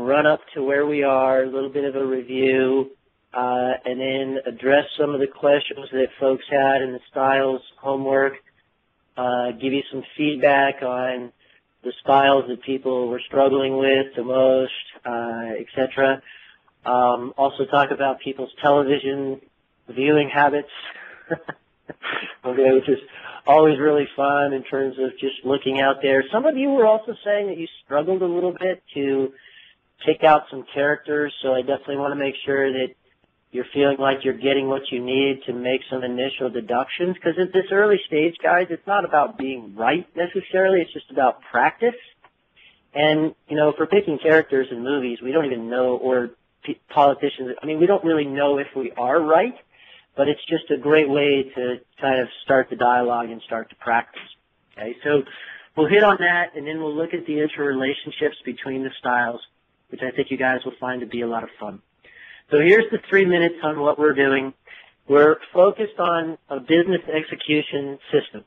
run up to where we are, a little bit of a review, and then address some of the questions that folks had in the styles homework, give you some feedback on the styles that people were struggling with the most, etc. Also talk about people's television viewing habits, okay, which is always really fun in terms of just looking out there. Some of you were also saying that you struggled a little bit to pick out some characters, so I definitely want to make sure that you're feeling like you're getting what you need to make some initial deductions, because at this early stage, guys, it's not about being right necessarily, it's just about practice. And, you know, for picking characters in movies, we don't even know, or politicians, I mean, we don't really know if we are right, but it's just a great way to kind of start the dialogue and start to practice. Okay, so we'll hit on that, and then we'll look at the interrelationships between the styles, which I think you guys will find to be a lot of fun. So here's the 3 minutes on what we're doing. We're focused on a business execution system.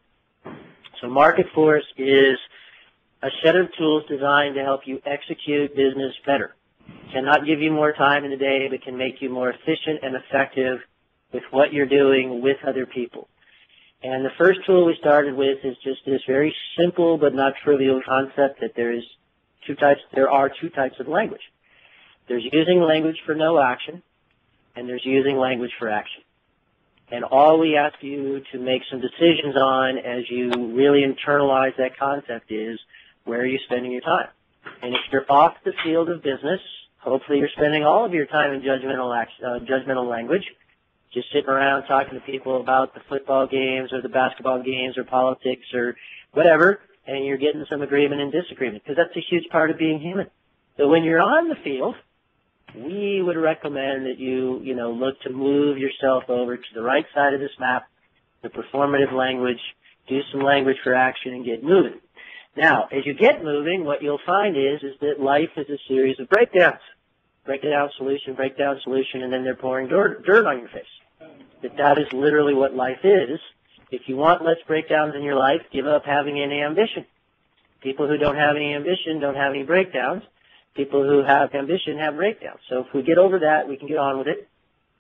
So Market Force is a set of tools designed to help you execute business better. Cannot give you more time in the day, but can make you more efficient and effective with what you're doing with other people. And the first tool we started with is just this very simple but not trivial concept that there are two types of language. There's using language for no action, and there's using language for action. And all we ask you to make some decisions on as you really internalize that concept is, where are you spending your time? And if you're off the field of business, hopefully you're spending all of your time in judgmental language, just sitting around talking to people about the football games or the basketball games or politics or whatever, and you're getting some agreement and disagreement, because that's a huge part of being human. So when you're on the field, we would recommend that you look to move yourself over to the right side of this map, the performative language, do some language for action, and get moving. Now, as you get moving, what you'll find is that life is a series of breakdowns. Breakdown, solution, and then they're pouring dirt on your face. That is literally what life is. If you want less breakdowns in your life, give up having any ambition. People who don't have any ambition don't have any breakdowns. People who have ambition have breakdowns. So if we get over that, we can get on with it.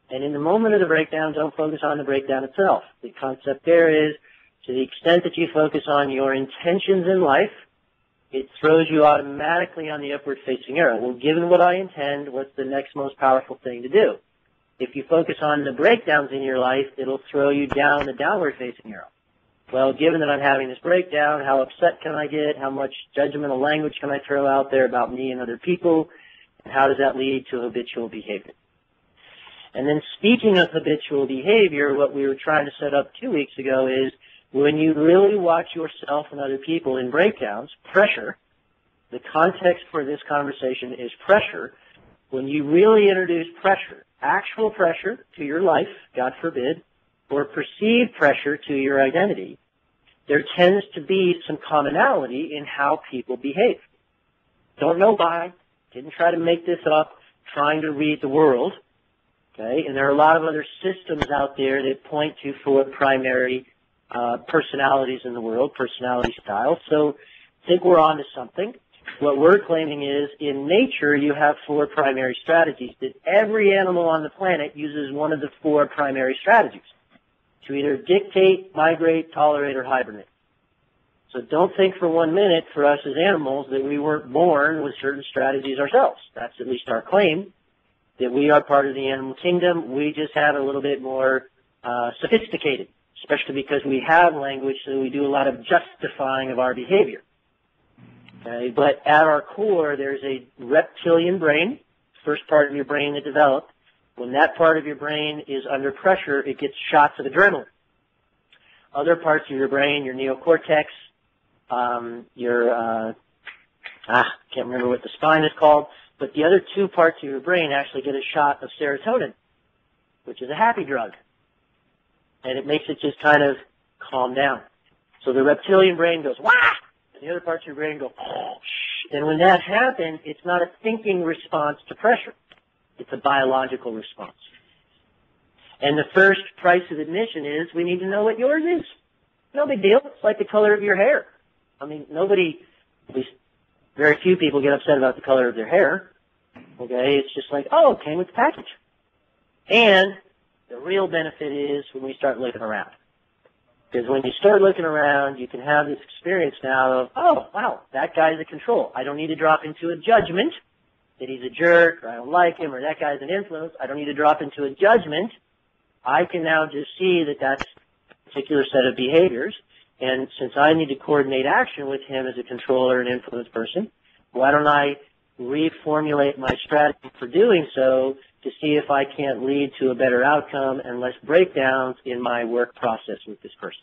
And in the moment of the breakdown, don't focus on the breakdown itself. The concept there is, to the extent that you focus on your intentions in life, it throws you automatically on the upward-facing arrow. Well, given what I intend, what's the next most powerful thing to do? If you focus on the breakdowns in your life, it'll throw you down the downward-facing arrow. Well, given that I'm having this breakdown, how upset can I get? How much judgmental language can I throw out there about me and other people? And how does that lead to habitual behavior? And then speaking of habitual behavior, what we were trying to set up 2 weeks ago is when you really watch yourself and other people in breakdowns, pressure, the context for this conversation is pressure. When you really introduce pressure, actual pressure to your life, God forbid, or perceived pressure to your identity, there tends to be some commonality in how people behave. Don't know why, didn't try to make this up, trying to read the world, okay? And there are a lot of other systems out there that point to 4 primary personalities in the world, personality styles. So I think we're on to something. What we're claiming is, in nature, you have 4 primary strategies, that every animal on the planet uses one of the 4 primary strategies to either dictate, migrate, tolerate, or hibernate. So don't think for 1 minute for us as animals that we weren't born with certain strategies ourselves. That's at least our claim, that we are part of the animal kingdom. We just have a little bit more sophisticated, especially because we have language, so we do a lot of justifying of our behavior. Okay? But at our core, there's a reptilian brain, first part of your brain that developed. When that part of your brain is under pressure, it gets shots of adrenaline. Other parts of your brain, your neocortex, can't remember what the spine is called, but the other 2 parts of your brain actually get a shot of serotonin, which is a happy drug. And it makes it just kind of calm down. So the reptilian brain goes, wah! And the other parts of your brain go, oh, shh. And when that happens, it's not a thinking response to pressure. It's a biological response. And the first price of admission is we need to know what yours is. No big deal. It's like the color of your hair. I mean, nobody, at least very few people get upset about the color of their hair. Okay, it's just like, oh, it came with the package. And the real benefit is when we start looking around. Because when you start looking around, you can have this experience now of, oh, wow, that guy's a control. I don't need to drop into a judgment that he's a jerk, or I don't like him, or that guy's an influence. I don't need to drop into a judgment. I can now just see that that's a particular set of behaviors. And since I need to coordinate action with him as a controller and influence person, why don't I reformulate my strategy for doing so to see if I can't lead to a better outcome and less breakdowns in my work process with this person.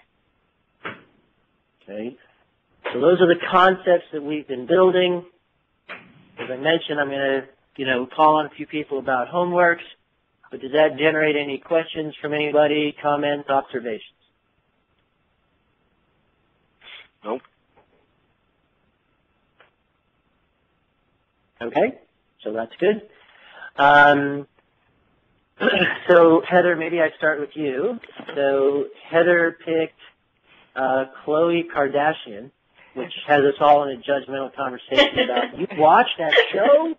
Okay? So those are the concepts that we've been building. As I mentioned, I'm going to, call on a few people about homeworks, but does that generate any questions from anybody, comments, observations? Nope. Okay, so that's good. So Heather, maybe I start with you. So Heather picked Khloe Kardashian, which has us all in a judgmental conversation about, you watched that show?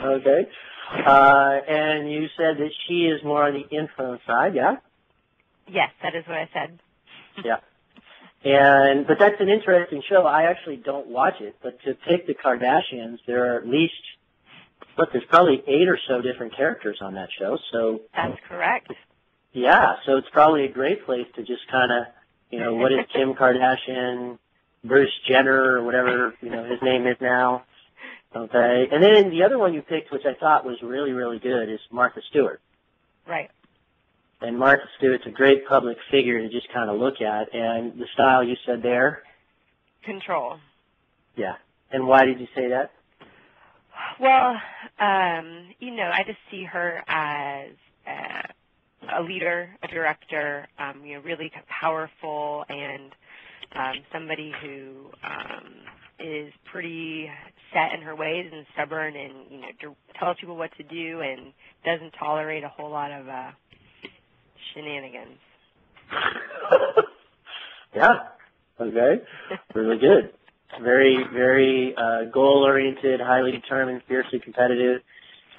Okay. And you said that she is more on the influence side, yeah? Yes, that is what I said. Yeah. But that's an interesting show. I actually don't watch it, but to pick the Kardashians, there are at least, there's probably 8 or so different characters on that show. So that's correct. Yeah, so it's probably a great place to just kind of, what is Kim Kardashian, Bruce Jenner, or whatever, his name is now. Okay. And then the other one you picked, which I thought was really, really good, is Martha Stewart. Right. And Martha Stewart's a great public figure to just kind of look at. And the style you said there? Control. Yeah. And why did you say that? Well, I just see her as a leader, a director, really powerful, and somebody who is pretty set in her ways and stubborn, and tells people what to do and doesn't tolerate a whole lot of shenanigans. Yeah. Okay. Really good. Very, very goal-oriented, highly determined, fiercely competitive.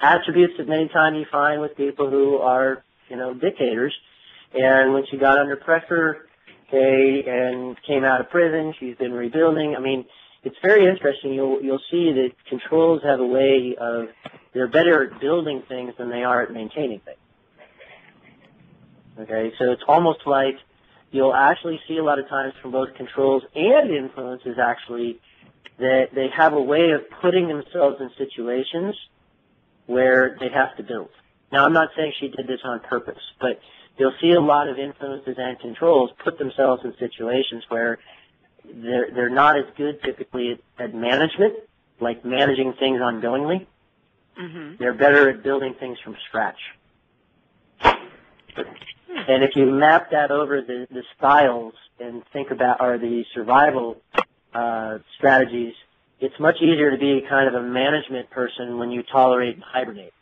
Attributes that many times you find with people who are, dictators. And when she got under pressure, and came out of prison, she's been rebuilding. I mean, it's very interesting. You'll see that controls have a way of, they're better at building things than they are at maintaining things. Okay, so it's almost like you'll actually see a lot of times from both controls and influences actually that they have a way of putting themselves in situations where they have to build. Now, I'm not saying she did this on purpose, but you'll see a lot of influences and controls put themselves in situations where they're not as good typically at management, like managing things ongoingly. Mm-hmm. They're better at building things from scratch. And if you map that over the styles and think about, or the survival strategies, it's much easier to be kind of a management person when you tolerate and hibernate.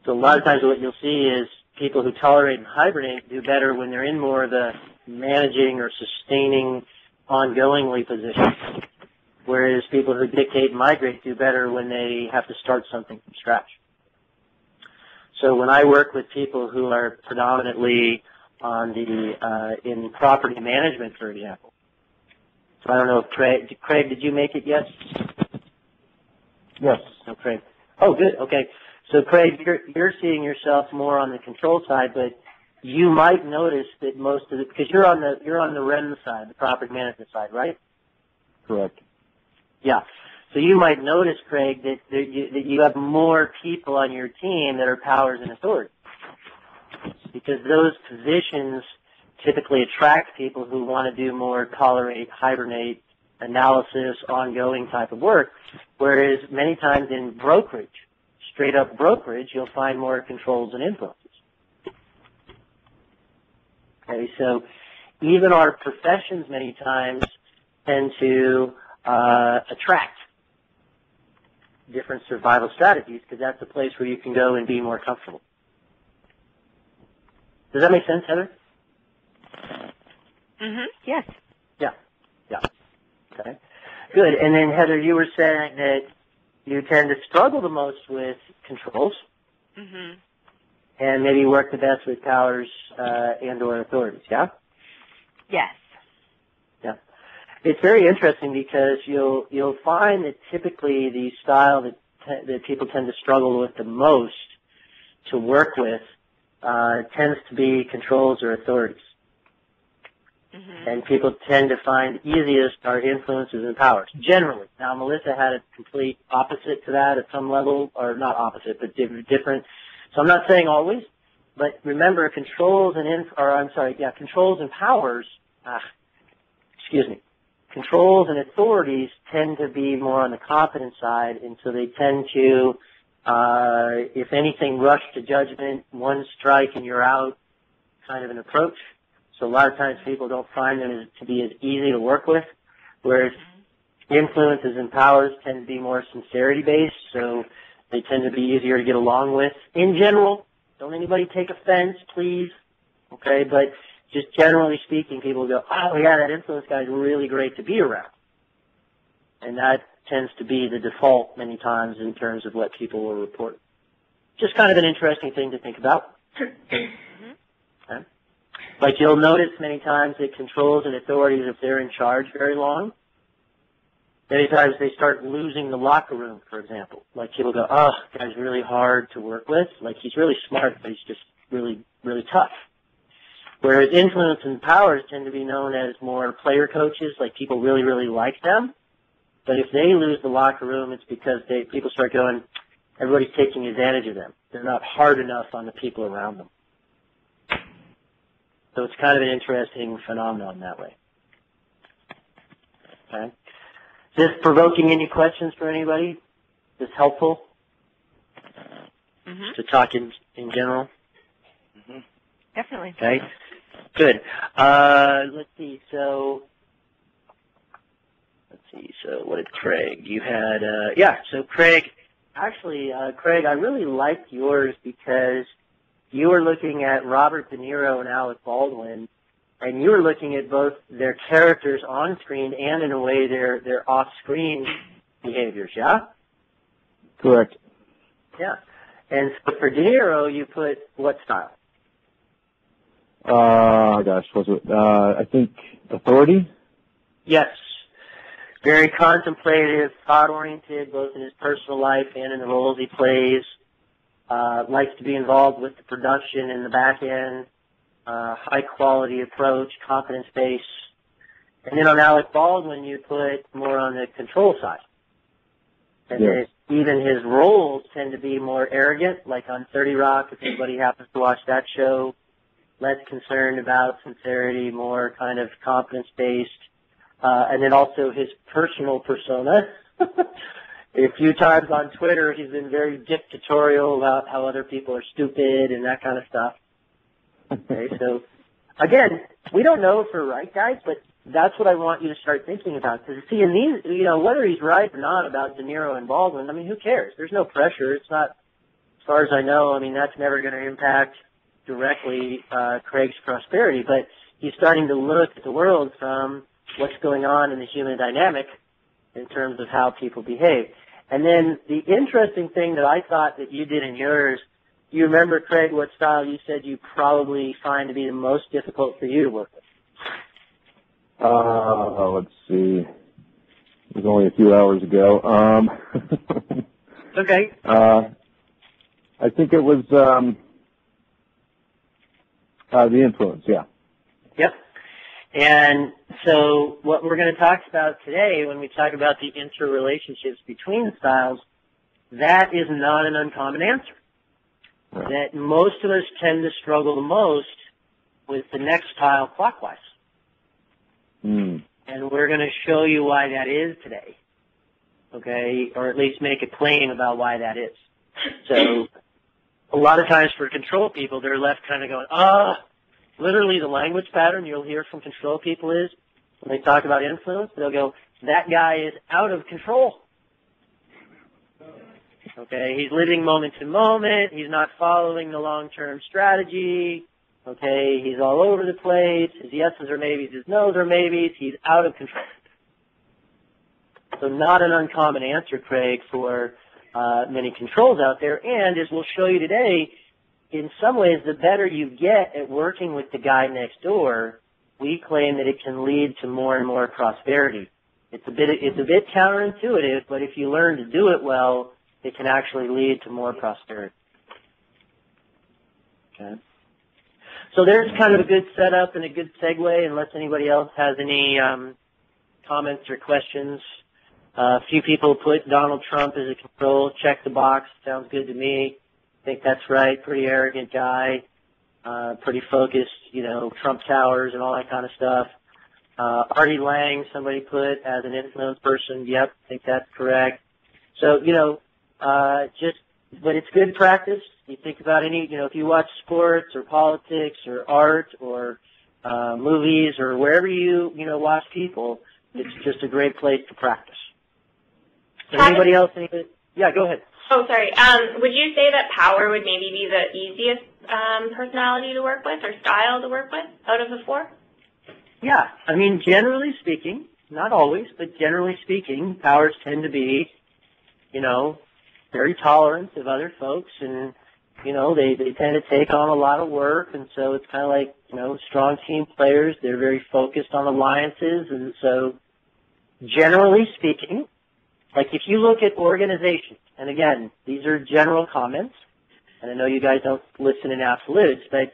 So a lot of times what you'll see is people who tolerate and hibernate do better when they're in more of the managing or sustaining ongoingly positions, whereas people who dictate and migrate do better when they have to start something from scratch. So when I work with people who are predominantly on the in property management, for example. So I don't know if Craig, did you make it yet? Yes. No, Craig. Oh, good. Okay. So Craig, you're seeing yourself more on the control side, but you might notice that most of it, because you're on the REM side, the property management side, right? Correct. Yeah. So you might notice, Craig, that you have more people on your team that are powers and authority, because those positions typically attract people who want to do more tolerate, hibernate, analysis, ongoing type of work, whereas many times in brokerage, straight up brokerage, you'll find more controls and influences. Okay, so even our professions many times tend to attract different survival strategies, because that's a place where you can go and be more comfortable. Does that make sense, Heather? Mm-hmm. Yes. Yeah. Yeah. Okay. Good. And then, Heather, you were saying that you tend to struggle the most with controls, Mhm. and maybe work the best with powers and/or authorities. Yeah. Yes. Yeah. It's very interesting because you'll find that typically the style that people tend to struggle with the most to work with tends to be controls or authorities. Mhm. And people tend to find easiest are influences and powers, generally. Now, Melissa had a complete opposite to that at some level, or not opposite, but different. So I'm not saying always, but remember, controls and powers, controls and authorities tend to be more on the confident side, and so they tend to, if anything, rush to judgment, one strike and you're out kind of an approach. So a lot of times people don't find them to be as easy to work with, whereas influences and powers tend to be more sincerity-based, so they tend to be easier to get along with. In general, don't anybody take offense, please, okay? But just generally speaking, people go, oh, yeah, that influence guy is really great to be around. And that tends to be the default many times in terms of what people will report. Just kind of an interesting thing to think about. Okay? Like you'll notice many times that controls and authorities, if they're in charge very long, many times they start losing the locker room, for example. Like people go, oh, that guy's really hard to work with. Like he's really smart, but he's just really, really tough. Whereas influence and powers tend to be known as more player coaches, like people really, really like them. But if they lose the locker room, it's because people start going, everybody's taking advantage of them. They're not hard enough on the people around them. So it's kind of an interesting phenomenon that way. Okay. Is this provoking any questions for anybody? Is this helpful to talk in general? Definitely. Okay. Good. Let's see. So what did Craig? You had, so Craig, actually, Craig, I really liked yours because you were looking at Robert De Niro and Alec Baldwin, and you were looking at both their characters on screen and, in a way, their off-screen behaviors, yeah? Correct. Yeah. And so for De Niro, you put what style? Was it, I think authority? Yes. Very contemplative, thought-oriented, both in his personal life and in the roles he plays. Likes to be involved with the production in the back end, high-quality approach, confidence-based. And then on Alec Baldwin, you put more on the control side. And yes. Even his roles tend to be more arrogant, like on 30 Rock, if anybody happens to watch that show. Less concerned about sincerity, more kind of confidence-based. And then also his personal persona. A few times on Twitter, he's been very dictatorial about how other people are stupid and that kind of stuff. Okay, so again, we don't know if we're right, guys, but that's what I want you to start thinking about. Because see, in these, whether he's right or not about De Niro and Baldwin, I mean, who cares? There's no pressure. It's not, as far as I know, I mean, that's never going to impact directly Craig's prosperity. But he's starting to look at the world from what's going on in the human dynamic in terms of how people behave. And then the interesting thing that I thought that you did in yours, you remember, Craig, what style you said you probably find to be the most difficult for you to work with? Let's see. It was only a few hours ago. Okay. I think it was the influence, yeah. Yep. And so what we're going to talk about today when we talk about the interrelationships between styles, that is not an uncommon answer. Right. That most of us tend to struggle the most with the next style clockwise. And we're going to show you why that is today, okay, or at least make a claim about why that is. So a lot of times for control people, they're left kind of going, literally the language pattern you'll hear from control people is, when they talk about influence, they'll go, that guy is out of control. Okay, he's living moment to moment, he's not following the long-term strategy, okay, he's all over the place, his yeses are maybes, his nos are maybes, he's out of control. So not an uncommon answer, Craig, for many controls out there. And as we'll show you today, in some ways, the better you get at working with the guy next door, we claim that it can lead to more and more prosperity. It's a bit counterintuitive, but if you learn to do it well, it can actually lead to more prosperity. Okay. So there's kind of a good setup and a good segue, unless anybody else has any comments or questions. A few people put Donald Trump as a control. Check the box. Sounds good to me. I think that's right. Pretty arrogant guy. Pretty focused, you know, Trump Towers and all that kind of stuff. Artie Lang, somebody put as an influence person. Yep, I think that's correct. So, you know, but it's good practice. You think about any, you know, if you watch sports or politics or art or movies or wherever you watch people, it's just a great place to practice. So anybody else? Yeah, go ahead. Oh, sorry. Would you say that Power would maybe be the easiest personality to work with or style to work with out of the four? Yeah. I mean, generally speaking, not always, but generally speaking, Powers tend to be, you know, very tolerant of other folks, and, you know, they tend to take on a lot of work, and so it's kind of like, you know, strong team players. They're very focused on alliances, and so generally speaking, like if you look at organizations, and again, these are general comments, and I know you guys don't listen in absolutes, but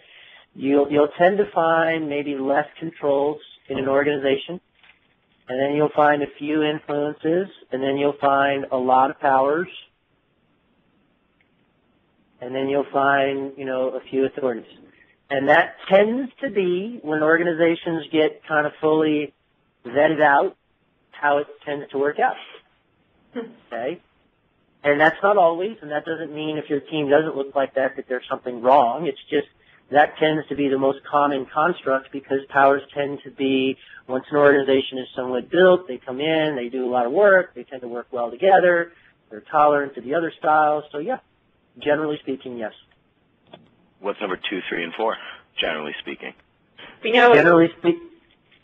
you'll tend to find maybe less controls in an organization, and then you'll find a few influences, and then you'll find a lot of powers, and then you'll find, you know, a few authorities. And that tends to be, when organizations get kind of fully vetted out, how it tends to work out. Okay? And that's not always, and that doesn't mean if your team doesn't look like that there's something wrong. It's just that tends to be the most common construct, because powers tend to be, once an organization is somewhat built, they come in, they do a lot of work, they tend to work well together, they're tolerant to the other styles. So yeah, generally speaking, yes. What's number 2, 3, and 4, generally speaking? We know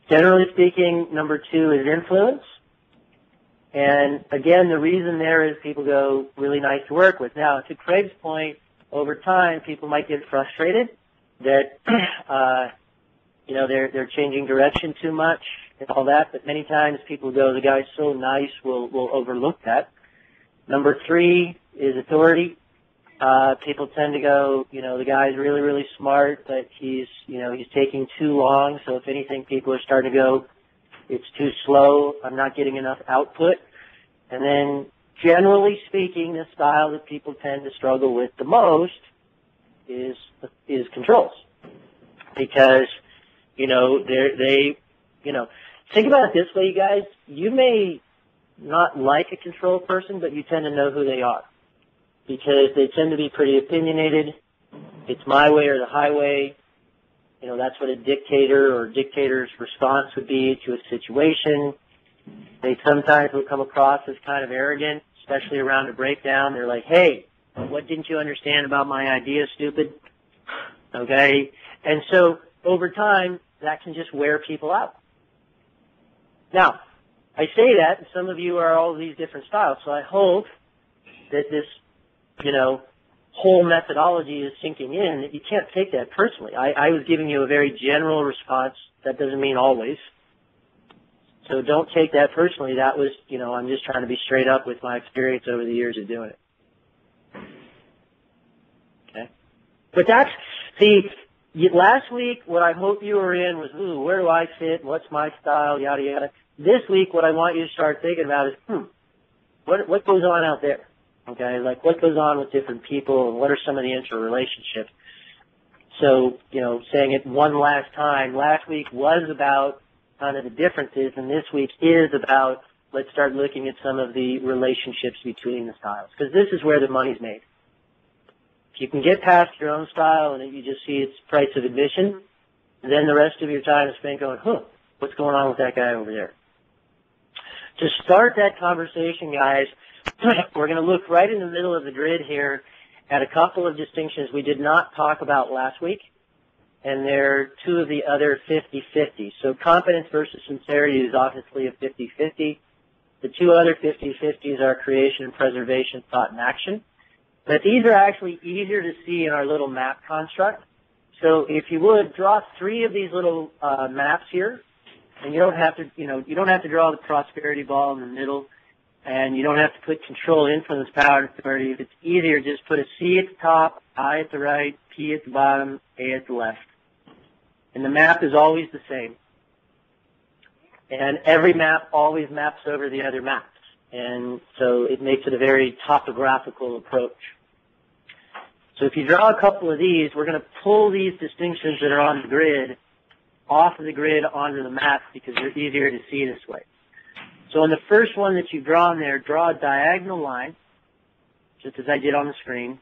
Generally speaking, number 2 is influence. And again, the reason there is people go really nice to work with. Now, to Craig's point, over time, people might get frustrated that, you know, they're changing direction too much and all that. But many times people go, the guy's so nice, we'll overlook that. Number 3 is authority. People tend to go, you know, the guy's really, really smart, but he's taking too long. So if anything, people are starting to go, it's too slow, I'm not getting enough output. And then, generally speaking, the style that people tend to struggle with the most is controls. Because, you know, think about it this way, you guys. You may not like a control person, but you tend to know who they are. Because they tend to be pretty opinionated. It's my way or the highway. You know, that's what a dictator or dictator's response would be to a situation. They sometimes will come across as kind of arrogant, especially around a breakdown. They're like, hey, what didn't you understand about my idea, stupid? Okay? And so, over time, that can just wear people out. Now, I say that, and some of you are all these different styles, so I hope that this, you know, whole methodology is sinking in, that you can't take that personally. I was giving you a very general response. That doesn't mean always. So don't take that personally. That was, you know, I'm just trying to be straight up with my experience over the years of doing it. Okay? But that's, see, last week what I hope you were in was, ooh, where do I fit? What's my style? Yada, yada. This week what I want you to start thinking about is, what goes on out there? Okay, like what goes on with different people and what are some of the interrelationships? So, you know, saying it one last time, last week was about kind of the differences, and this week is about, let's start looking at some of the relationships between the styles, because this is where the money's made. If you can get past your own style and you just see its price of admission, then the rest of your time is spent going, what's going on with that guy over there? To start that conversation, guys, we're going to look right in the middle of the grid here at a couple of distinctions we did not talk about last week, and they're two of the other 50-50. So competence versus sincerity is obviously a 50-50. The two other 50/50s are creation and preservation, thought and action. But these are actually easier to see in our little map construct. So if you would, draw 3 of these little maps here, and you don't have to, you don't have to draw the prosperity ball in the middle, and you don't have to put control, influence, power, and authority. If it's easier, just put a C at the top, I at the right, P at the bottom, A at the left. And the map is always the same. And every map always maps over the other maps. And so it makes it a very topographical approach. So if you draw a couple of these, we're going to pull these distinctions that are on the grid off of the grid onto the map because they're easier to see this way. So in the first one that you've drawn there, draw a diagonal line, just as I did on the screen,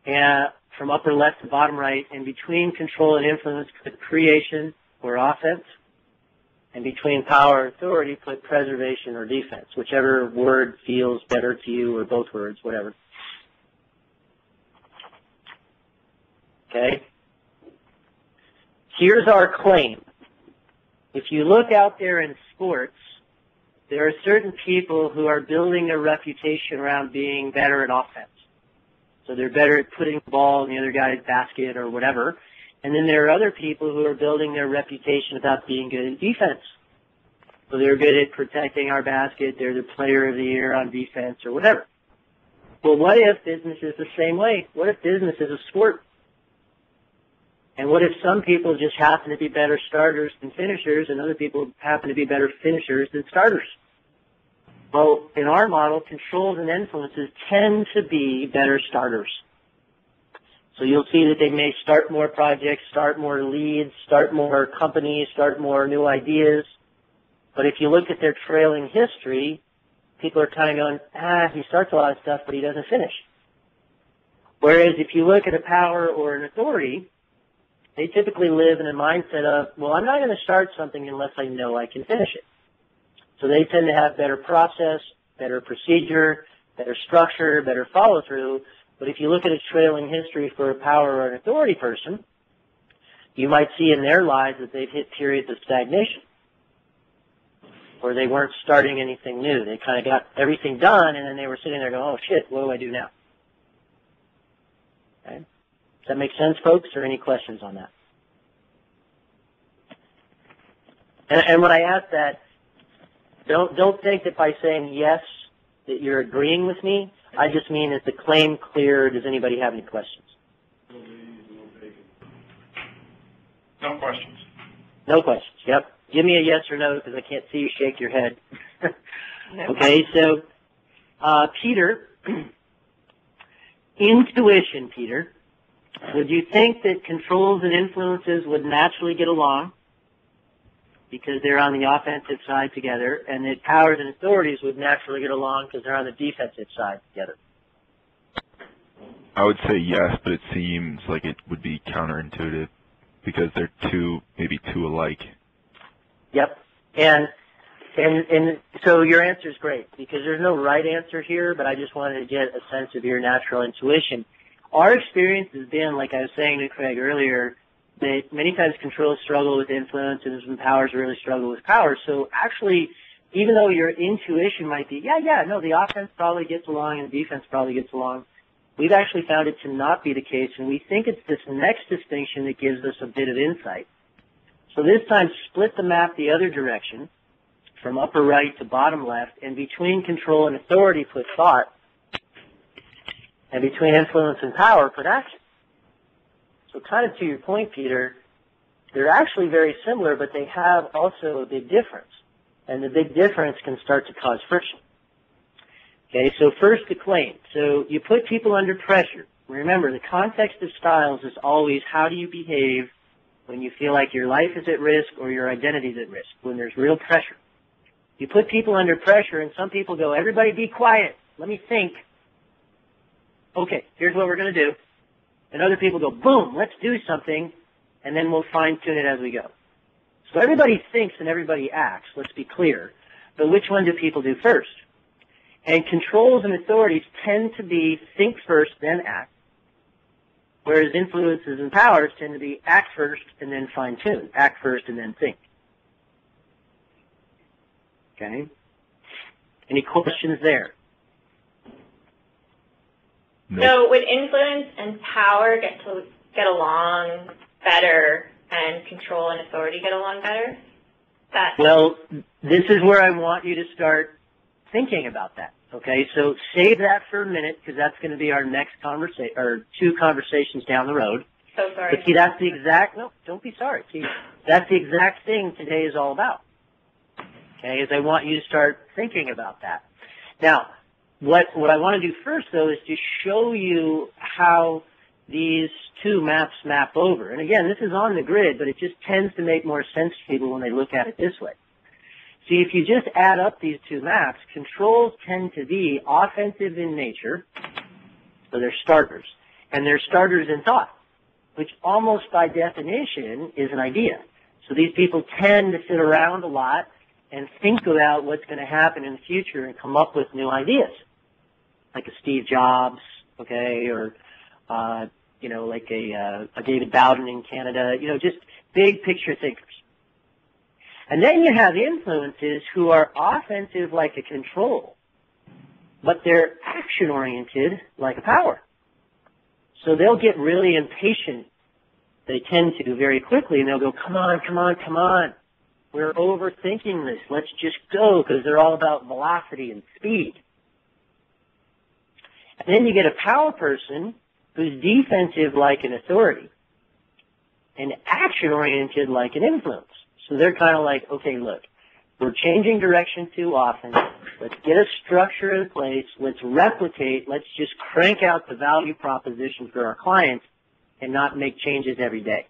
and from upper left to bottom right, and between control and influence, put creation or offense, and between power and authority, put preservation or defense, whichever word feels better to you, or both words, whatever. Okay? Here's our claim. If you look out there in sports, there are certain people who are building their reputation around being better at offense. So they're better at putting the ball in the other guy's basket or whatever. And then there are other people who are building their reputation about being good at defense. So they're good at protecting our basket, they're the player of the year on defense or whatever. Well, what if business is the same way? What if business is a sport? And what if some people just happen to be better starters than finishers and other people happen to be better finishers than starters? Well, in our model, controls and influences tend to be better starters. So you'll see that they may start more projects, start more leads, start more companies, start more new ideas. But if you look at their trailing history, people are kind of going, he starts a lot of stuff, but he doesn't finish. Whereas if you look at a power or an authority, they typically live in a mindset of, well, I'm not going to start something unless I know I can finish it. So they tend to have better process, better procedure, better structure, better follow-through. But if you look at a trailing history for a power or an authority person, you might see in their lives that they've hit periods of stagnation, where they weren't starting anything new. They kind of got everything done, and then they were sitting there going, oh, shit, what do I do now? Okay. Does that make sense, folks, or any questions on that? And when I ask that, don't think that by saying yes that you're agreeing with me. I just mean, is the claim clear? Does anybody have any questions? No questions. No questions, yep. Give me a yes or no because I can't see you shake your head. Okay, so Peter, intuition, Peter. Would you think that controls and influences would naturally get along because they're on the offensive side together, and that powers and authorities would naturally get along because they're on the defensive side together? I would say yes, but it seems like it would be counterintuitive because they're maybe too alike. Yep. And so your answer is great because there's no right answer here, but I just wanted to get a sense of your natural intuition. Our experience has been, like I was saying to Craig earlier, that many times controls struggle with influences and powers really struggle with powers. So actually, even though your intuition might be, the offense probably gets along and the defense probably gets along, we've actually found it to not be the case, and we think it's this next distinction that gives us a bit of insight. So this time, split the map the other direction, from upper right to bottom left, and between control and authority put thought, and between influence and power put action. So kind of to your point, Peter, they're actually very similar, but they have also a big difference. And the big difference can start to cause friction. Okay, so first the claim. So you put people under pressure. Remember, the context of styles is always how do you behave when you feel like your life is at risk or your identity is at risk, when there's real pressure. You put people under pressure, and some people go, everybody be quiet, let me think. Okay, here's what we're going to do. And other people go, boom, let's do something, and then we'll fine-tune it as we go. So everybody thinks and everybody acts, let's be clear. But which one do people do first? And controls and authorities tend to be think first, then act, whereas influences and powers tend to be act first and then fine-tune, act first and then think. Okay? Any questions there? No. So would influence and power get along better, and control and authority get along better? Well, this is where I want you to start thinking about that. Okay, so save that for a minute because that's going to be our next conversation, or 2 conversations down the road. So sorry. But see, that's the exact, no, don't be sorry. See, that's the exact thing today is all about. Okay, is I want you to start thinking about that. Now, what I want to do first, though, is to show you how these 2 maps map over. And again, this is on the grid, but it just tends to make more sense to people when they look at it this way. See, if you just add up these 2 maps, controls tend to be offensive in nature, so they're starters, and they're starters in thought, which almost by definition is an idea. So these people tend to sit around a lot and think about what's going to happen in the future and come up with new ideas, like a Steve Jobs, okay, or like a David Bowden in Canada, just big picture thinkers. And then you have influences who are offensive like a control, but they're action-oriented like a power. So they'll get really impatient. They tend to very quickly, and they'll go, come on, come on, come on. We're overthinking this. Let's just go, because they're all about velocity and speed. And then you get a power person who's defensive like an authority and action-oriented like an influence. So they're kind of like, okay, look, we're changing direction too often. Let's get a structure in place. Let's replicate. Let's just crank out the value proposition for our clients and not make changes every day.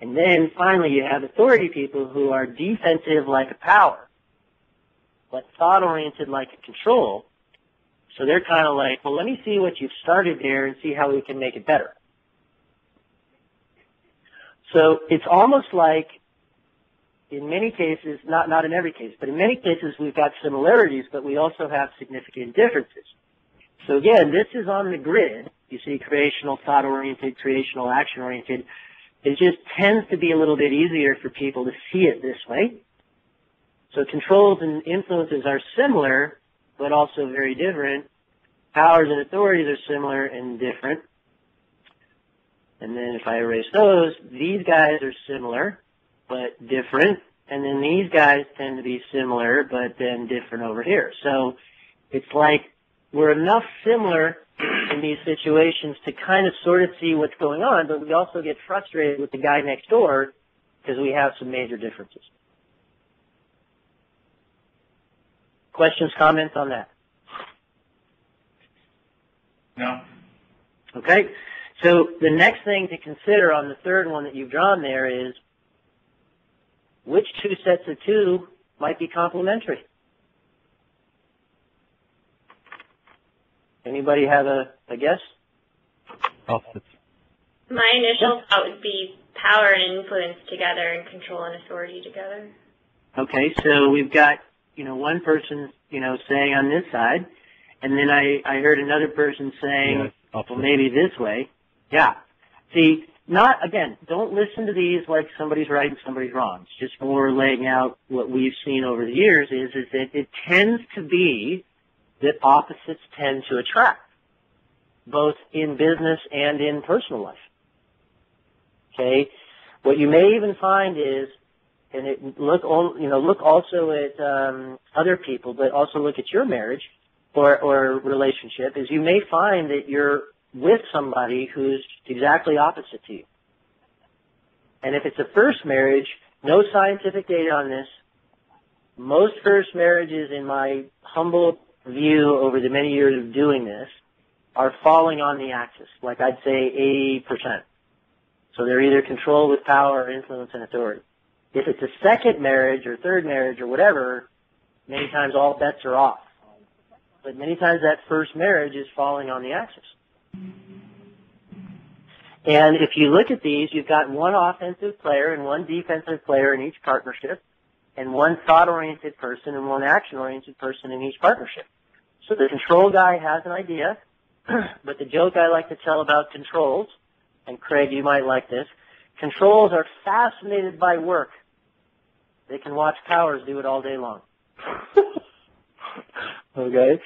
And then finally you have authority people who are defensive like a power, but thought-oriented like a control. So they're kind of like, well, let me see what you've started there and see how we can make it better. So it's almost like, in many cases, not in every case, but in many cases we've got similarities, but we also have significant differences. So again, this is on the grid. You see creational, thought-oriented, creational, action-oriented. It just tends to be a little bit easier for people to see it this way. So controls and influences are similar, but also very different. Powers and authorities are similar and different. And then if I erase those, these guys are similar, but different. And then these guys tend to be similar, but then different over here. So it's like we're enough similar in these situations to kind of sort of see what's going on, but we also get frustrated with the guy next door because we have some major differences. Questions, comments on that? No. Okay. So the next thing to consider on the third one that you've drawn there is which 2 sets of 2 might be complementary? Anybody have a guess? Opposites. My initial thought would be power and influence together and control and authority together. Okay, so we've got, one person, saying on this side, and then I heard another person saying, well, maybe this way. Yeah. See, don't listen to these like somebody's right and somebody's wrong. It's just more laying out what we've seen over the years is that it tends to be that opposites tend to attract, both in business and in personal life. Okay? What you may even find is, and look also at other people, but also look at your marriage or relationship, is you may find that you're with somebody who's exactly opposite to you. And if it's a first marriage, no scientific data on this. Most first marriages, in my humble view over the many years of doing this, are falling on the axis, like I'd say 80%. So they're either control with power or influence and authority. If it's a second marriage or third marriage or whatever, many times all bets are off. But many times that first marriage is falling on the axis. And if you look at these, you've got one offensive player and one defensive player in each partnership, and one thought-oriented person and one action-oriented person in each partnership. So the control guy has an idea, but the joke I like to tell about controls, and Craig, you might like this, controls are fascinated by work. They can watch powers do it all day long. Okay?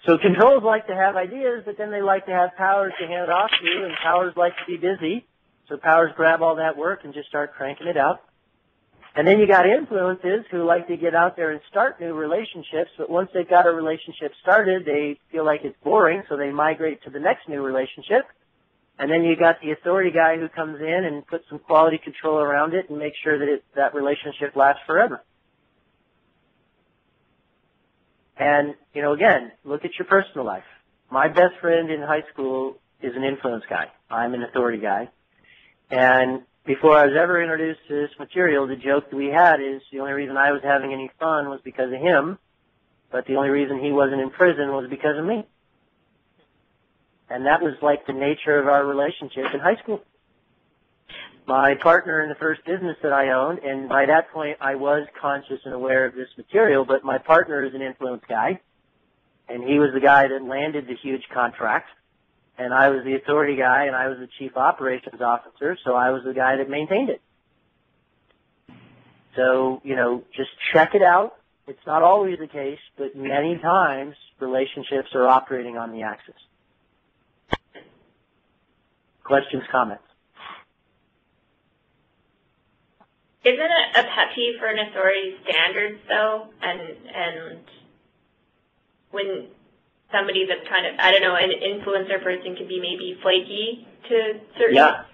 So controls like to have ideas, but then they like to have powers to hand it off to you, and powers like to be busy. So powers grab all that work and just start cranking it out. And then you got influences who like to get out there and start new relationships, but once they've got a relationship started, they feel like it's boring, so they migrate to the next new relationship. And then you got the authority guy who comes in and puts some quality control around it and makes sure that that relationship lasts forever. And, you know, again, look at your personal life. My best friend in high school is an influence guy. I'm an authority guy. And before I was ever introduced to this material, the joke that we had is the only reason I was having any fun was because of him, but the only reason he wasn't in prison was because of me. And that was like the nature of our relationship in high school. My partner in the first business that I owned, and by that point I was conscious and aware of this material, but my partner is an influence guy, and he was the guy that landed the huge contract, and I was the authority guy, and I was the chief operations officer, so I was the guy that maintained it. So, you know, just check it out. It's not always the case, but many times relationships are operating on the axis. Questions, comments? Isn't it a pet peeve for an authority standards, though? And when somebody that's kind of, I don't know, an influencer person could be maybe flaky to certain... Yeah.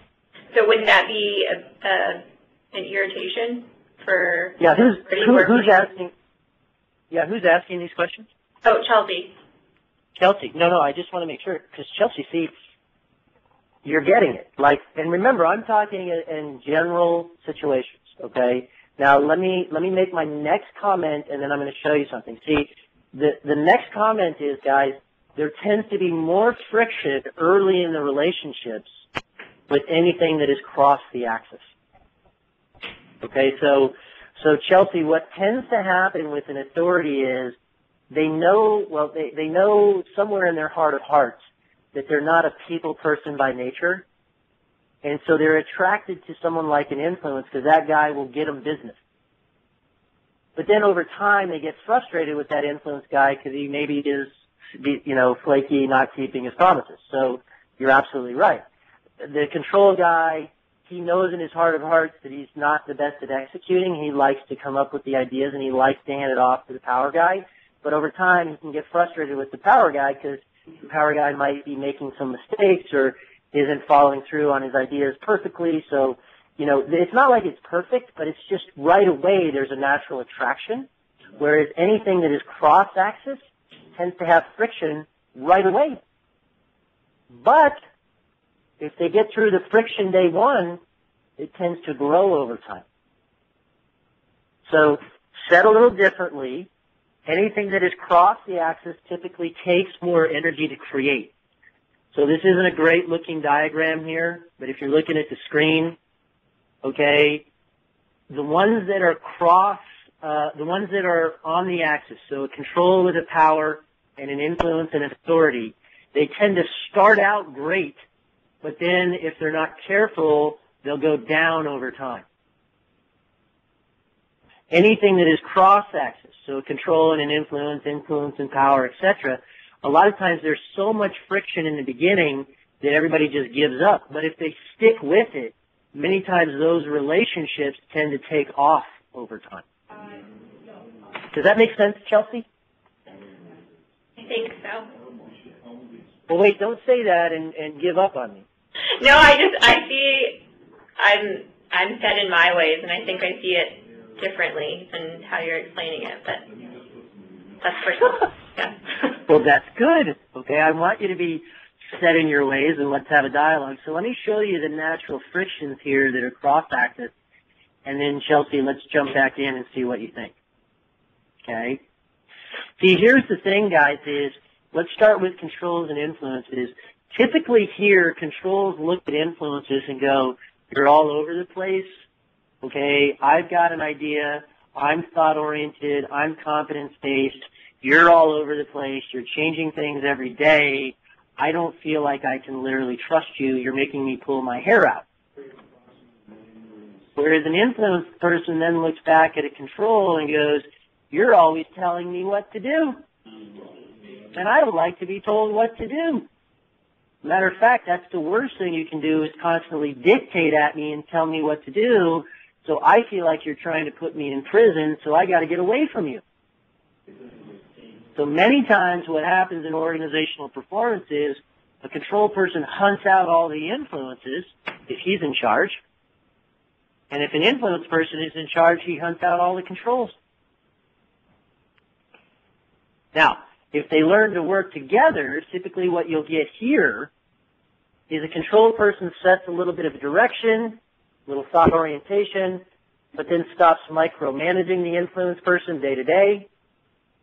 So wouldn't that be an irritation for... Yeah, who's asking? Yeah, who's asking these questions? Oh, Chelsea. Chelsea. No, I just want to make sure, because Chelsea, see, you're getting it. Like, and remember, I'm talking in general situations, okay? Now, let me make my next comment, and then I'm going to show you something. See, the next comment is, guys, there tends to be more friction early in the relationships with anything that is cross the axis. Okay, so Chelsea, what tends to happen with an authority is they know, well, they know somewhere in their heart of hearts that they're not a people person by nature, and so they're attracted to someone like an influence because that guy will get them business. But then over time, they get frustrated with that influence guy because he maybe is, you know, flaky, not keeping his promises. So you're absolutely right. The control guy, he knows in his heart of hearts that he's not the best at executing. He likes to come up with the ideas, and he likes to hand it off to the power guy. But over time, he can get frustrated with the power guy because the power guy might be making some mistakes or isn't following through on his ideas perfectly. So, you know, it's not like it's perfect, but it's just right away there's a natural attraction, whereas anything that is cross-axis tends to have friction right away. But if they get through the friction day one, it tends to grow over time. So said a little differently, anything that is cross the axis typically takes more energy to create. So this isn't a great looking diagram here, but if you're looking at the screen, okay, the ones that are the ones that are on the axis, so a control with a power and an influence and an authority, they tend to start out great, but then if they're not careful, they'll go down over time. Anything that is cross-axis, so control and an influence and power, etc., a lot of times there's so much friction in the beginning that everybody just gives up. But if they stick with it, many times those relationships tend to take off over time. Does that make sense, Chelsea? I think so. Well, wait, don't say that and give up on me. No, I'm set in my ways, and I think I see it differently than how you're explaining it, but that's personal. Yeah. Well, that's good. Okay, I want you to be set in your ways, and let's have a dialogue. So let me show you the natural frictions here that are cross-axis, and then, Chelsea, let's jump back in and see what you think. Okay? See, here's the thing, guys, is let's start with controls and influences. Typically here, controls look at influences and go, you're all over the place. Okay, I've got an idea. I'm thought-oriented. I'm competence-based. You're all over the place. You're changing things every day. I don't feel like I can literally trust you. You're making me pull my hair out. Whereas an influence person then looks back at a control and goes, you're always telling me what to do. And I don't like to be told what to do. Matter of fact, that's the worst thing you can do is constantly dictate at me and tell me what to do, so I feel like you're trying to put me in prison, so I got to get away from you. So many times what happens in organizational performance is a control person hunts out all the influences if he's in charge, and if an influence person is in charge, he hunts out all the controls. Now, if they learn to work together, typically what you'll get here is a control person sets a little bit of direction, a little thought orientation, but then stops micromanaging the influence person day to day.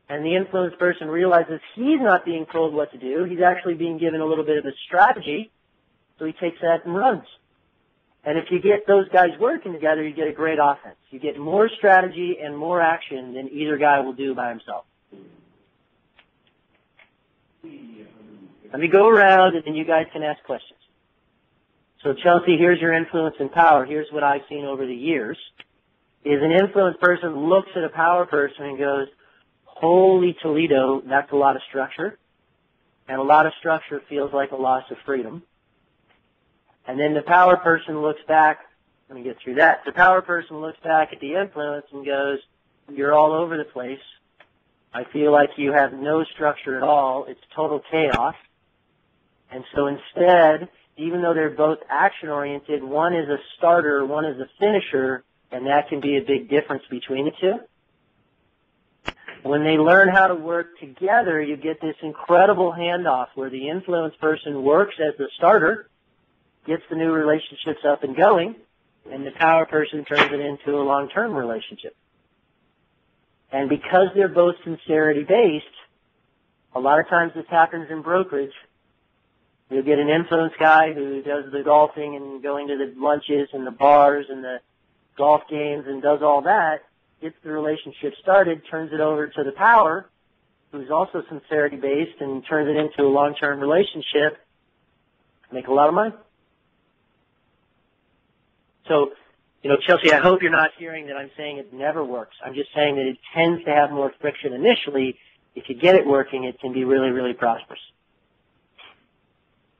And the influence person realizes he's not being told what to do. He's actually being given a little bit of a strategy, so he takes that and runs. And if you get those guys working together, you get a great offense. You get more strategy and more action than either guy will do by himself. Let me go around, and then you guys can ask questions. So, Chelsea, here's your influence and power. Here's what I've seen over the years. Is an influence person looks at a power person and goes, holy Toledo, that's a lot of structure. And a lot of structure feels like a loss of freedom. And then the power person looks back. Let me get through that. The power person looks back at the influence and goes, you're all over the place. I feel like you have no structure at all. It's total chaos. And so instead, even though they're both action-oriented, one is a starter, one is a finisher, and that can be a big difference between the two. When they learn how to work together, you get this incredible handoff where the influence person works as the starter, gets the new relationships up and going, and the power person turns it into a long-term relationship. And because they're both sincerity-based, a lot of times this happens in brokerage. You'll get an influence guy who does the golfing and going to the lunches and the bars and the golf games and does all that, gets the relationship started, turns it over to the power, who's also sincerity-based, and turns it into a long-term relationship, make a lot of money. So, Chelsea, I hope you're not hearing that I'm saying it never works. I'm just saying that it tends to have more friction initially. If you get it working, it can be really, really prosperous.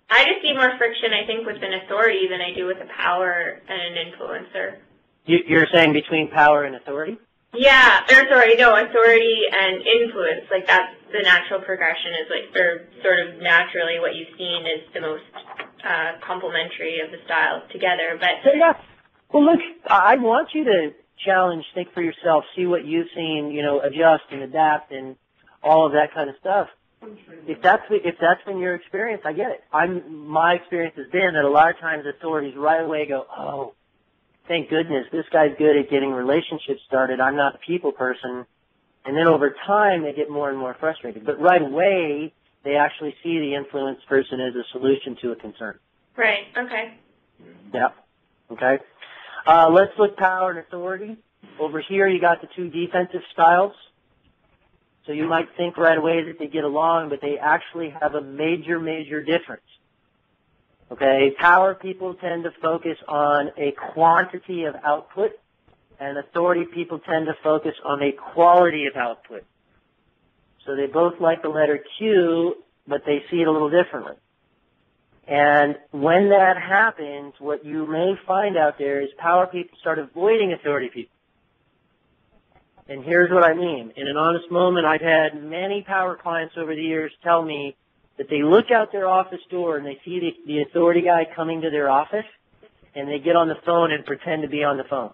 I just see more friction, I think, with an authority than I do with a power and an influencer. You're saying between power and authority? Yeah, authority and influence. Like, that's the natural progression is or sort of naturally what you've seen is the most complementary of the styles together. But yeah. Well, look, I want you to challenge, think for yourself, see what you've seen, adjust and adapt and all of that kind of stuff. If that's been your experience, I get it. My experience has been that a lot of times authorities right away go, oh, thank goodness, this guy's good at getting relationships started. I'm not a people person. And then over time, they get more and more frustrated. But right away, they actually see the influence person as a solution to a concern. Right. Okay. Yeah. Okay. Let's look power and authority. Over here, you got the two defensive styles. So you might think right away that they get along, but they actually have a major, major difference. Okay, power people tend to focus on a quantity of output, and authority people tend to focus on a quality of output. So they both like the letter Q, but they see it a little differently. And when that happens, what you may find out there is power people start avoiding authority people. And here's what I mean. In an honest moment, I've had many power clients over the years tell me that they look out their office door and they see the authority guy coming to their office, and they get on the phone and pretend to be on the phone.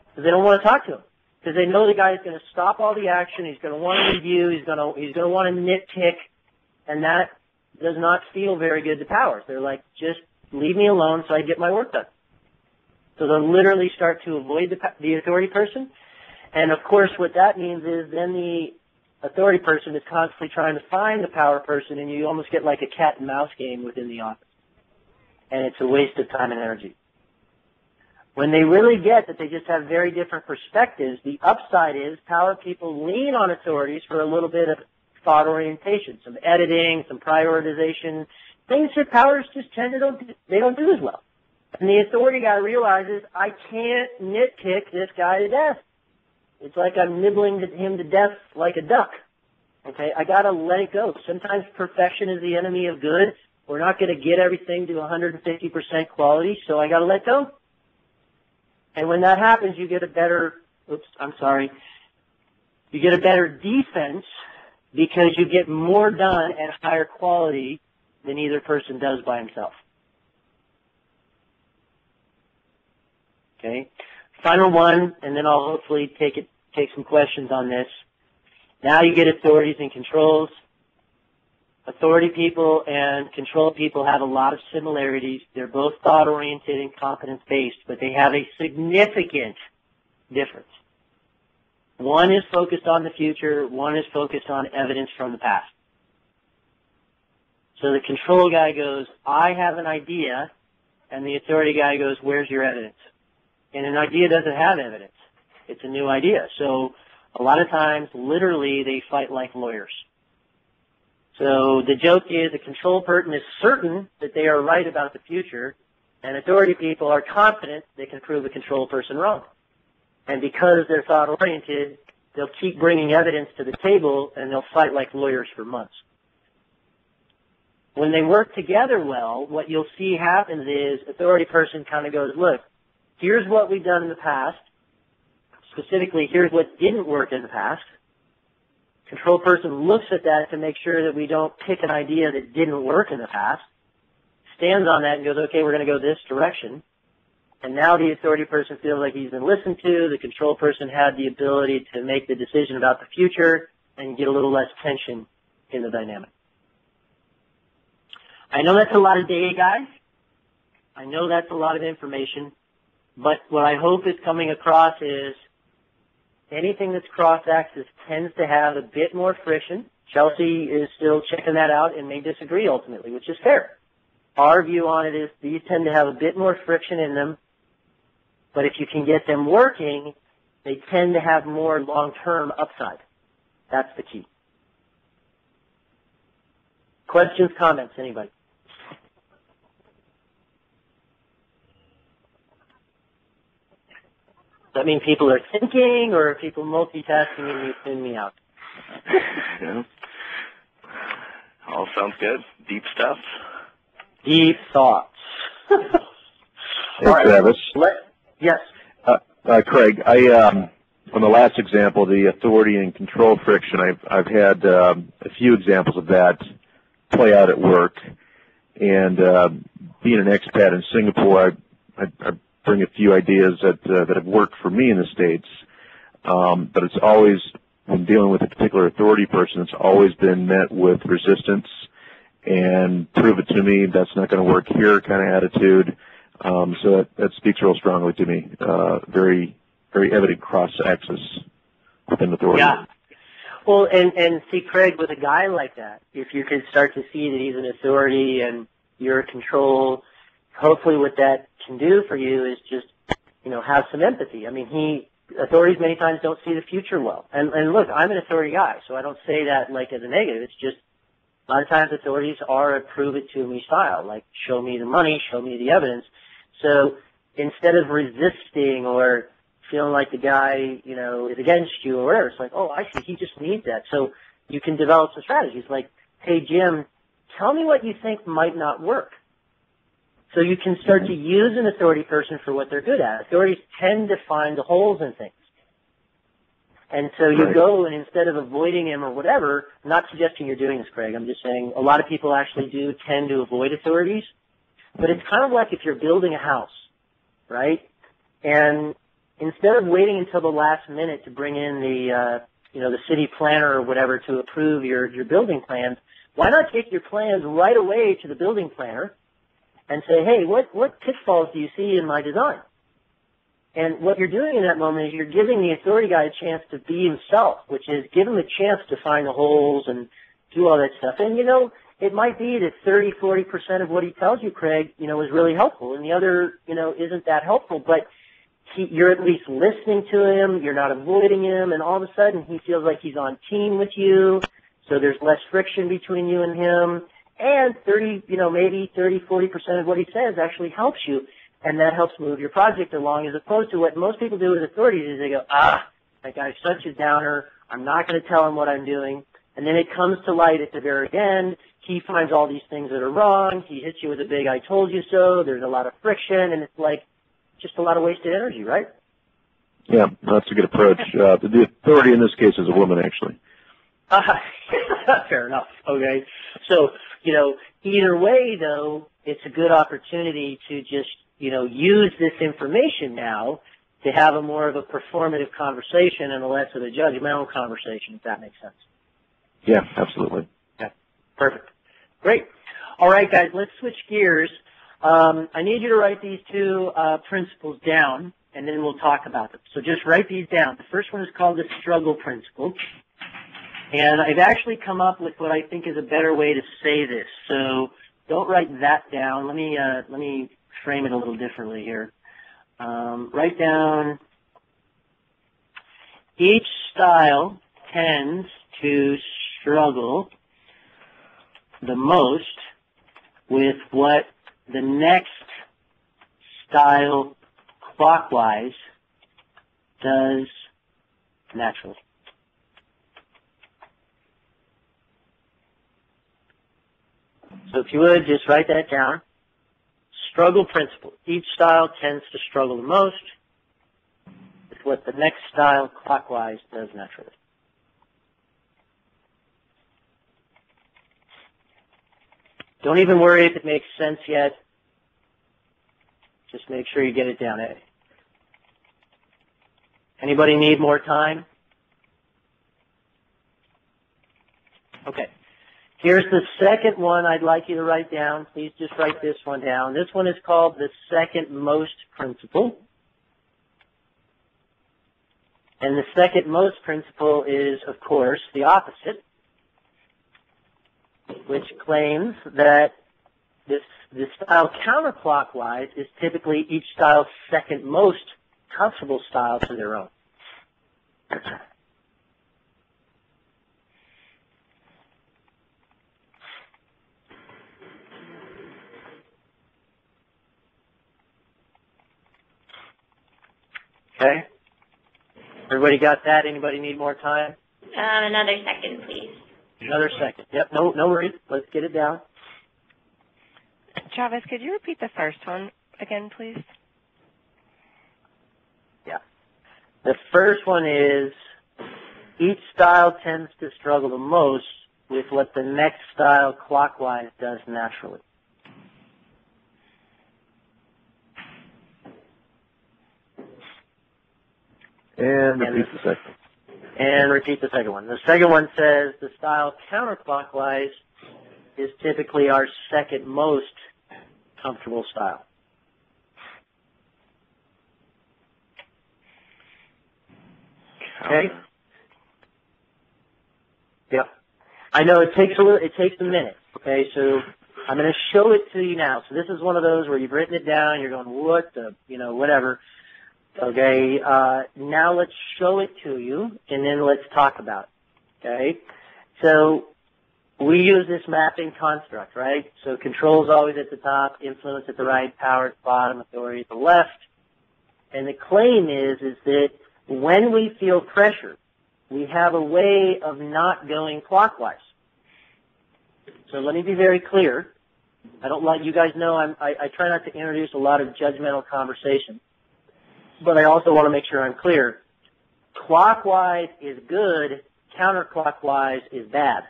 Because they don't want to talk to him. Because they know the guy is going to stop all the action, he's going to want to review, he's going to want to nitpick, and that does not feel very good to powers. They're like, just leave me alone so I get my work done. So they'll literally start to avoid the authority person. And, of course, what that means is then the authority person is constantly trying to find the power person, and you almost get like a cat and mouse game within the office. And it's a waste of time and energy. When they really get that they just have very different perspectives, the upside is power people lean on authorities for a little bit of thought orientation, some editing, some prioritization, things that powers just tend to don't do as well. And the authority guy realizes, I can't nitpick this guy to death. It's like I'm nibbling him to death like a duck. Okay, I got to let it go. Sometimes perfection is the enemy of good. We're not going to get everything to 150% quality, so I got to let go. And when that happens, you get a better, you get a better defense because you get more done at higher quality than either person does by himself. Okay, final one, and then I'll hopefully take some questions on this. Now you get authorities and controls. Authority people and control people have a lot of similarities. They're both thought-oriented and competence-based, but they have a significant difference. One is focused on the future. One is focused on evidence from the past. So the control guy goes, I have an idea, and the authority guy goes, where's your evidence? And an idea doesn't have evidence. It's a new idea. So a lot of times, literally, they fight like lawyers. So the joke is a control person is certain that they are right about the future, and authority people are confident they can prove a control person wrong. And because they're thought-oriented, they'll keep bringing evidence to the table, and they'll fight like lawyers for months. When they work together well, what you'll see happens is authority person kind of goes, look, here's what we've done in the past. Specifically, here's what didn't work in the past. Control person looks at that to make sure that we don't pick an idea that didn't work in the past, stands on that and goes, okay, we're going to go this direction. And now the authority person feels like he's been listened to. The control person had the ability to make the decision about the future and get a little less tension in the dynamic. I know that's a lot of data, guys. I know that's a lot of information. But what I hope is coming across is anything that's cross-axis tends to have a bit more friction. Chelsea is still checking that out and may disagree ultimately, which is fair. Our view on it is these tend to have a bit more friction in them, but if you can get them working, they tend to have more long-term upside. That's the key. Questions, comments, anybody? Does that mean people are thinking, or are people multitasking and you tune me out? Yeah. All sounds good. Deep stuff. Deep thoughts. Hey, Travis. Yes. Craig, on the last example, the authority and control friction, I've had a few examples of that play out at work. And being an expat in Singapore, I bring a few ideas that have worked for me in the States. But it's always, when dealing with a particular authority person, it's always been met with resistance and prove it to me, that's not going to work here kind of attitude. So that speaks real strongly to me. Very, very evident cross-axis within authority. Yeah. Well, and see, Craig, with a guy like that, if you can start to see that he's an authority and you're a control, hopefully what that can do for you is just, have some empathy. I mean, authorities many times don't see the future well. And look, I'm an authority guy, so I don't say that like as a negative. It's just a lot of times authorities are a prove it to me style, like show me the money, show me the evidence. So instead of resisting or feeling like the guy, is against you or whatever, it's like, oh, I see, he just needs that. So you can develop some strategies like, hey, Jim, tell me what you think might not work. So you can start to use an authority person for what they're good at. Authorities tend to find the holes in things. And so you go and instead of avoiding him or whatever, I'm not suggesting you're doing this, Craig. I'm just saying a lot of people actually do tend to avoid authorities. But it's kind of like if you're building a house, right? And instead of waiting until the last minute to bring in the city planner or whatever to approve your building plans, why not take your plans right away to the building planner and say, hey, what pitfalls do you see in my design? And what you're doing in that moment is you're giving the authority guy a chance to be himself, which is give him a chance to find the holes and do all that stuff. And, it might be that 30, 40% of what he tells you, Craig, is really helpful, and the other, isn't that helpful. But you're at least listening to him, you're not avoiding him, and all of a sudden he feels like he's on team with you, so there's less friction between you and him. And maybe 30, 40% of what he says actually helps you, and that helps move your project along, as opposed to what most people do with authorities is they go, that guy's such a downer, I'm not going to tell him what I'm doing. And then it comes to light at the very end. He finds all these things that are wrong. He hits you with a big "I told you so." There's a lot of friction, and it's like just a lot of wasted energy, right? Yeah, that's a good approach. The authority in this case is a woman, actually. Fair enough. Okay. So, either way, though, it's a good opportunity to just, use this information now to have a more of a performative conversation and a less of a judgmental conversation, if that makes sense. Yeah, absolutely. Yeah. Perfect. Great. All right, guys, let's switch gears. I need you to write these two principles down, and then we'll talk about them. So just write these down. The first one is called the struggle principle. And I've actually come up with what I think is a better way to say this. So don't write that down. Let me frame it a little differently here. Write down, each style tends to struggle the most with what the next style clockwise does naturally. So if you would, just write that down. Struggle principle. Each style tends to struggle the most with what the next style clockwise does naturally. Don't even worry if it makes sense yet. Just make sure you get it down, eh? Anybody need more time? Okay. Here's the second one I'd like you to write down. Please just write this one down. This one is called the second most principle. And the second most principle is, of course, the opposite, which claims that this style counterclockwise is typically each style's second most comfortable style to their own. Okay. Everybody got that? Anybody need more time? Another second, please. Another second. Yep, no worries. Let's get it down. Travis, could you repeat the first one again, please? Yeah. The first one is, each style tends to struggle the most with what the next style clockwise does naturally. And repeat the second. And repeat the second one. The second one says the style counterclockwise is typically our second most comfortable style. Okay? Yep. I know it takes a minute. Okay, so I'm going to show it to you now. So this is one of those where you've written it down, you're going, what the, whatever. Okay, now let's show it to you, and then let's talk about it. Okay? So we use this mapping construct, right? So control is always at the top, influence at the right, power at the bottom, authority at the left. And the claim is that when we feel pressure, we have a way of not going clockwise. So let me be very clear. I don't let you guys know I try not to introduce a lot of judgmental conversation. But I also want to make sure I'm clear. Clockwise is good, counterclockwise is bad.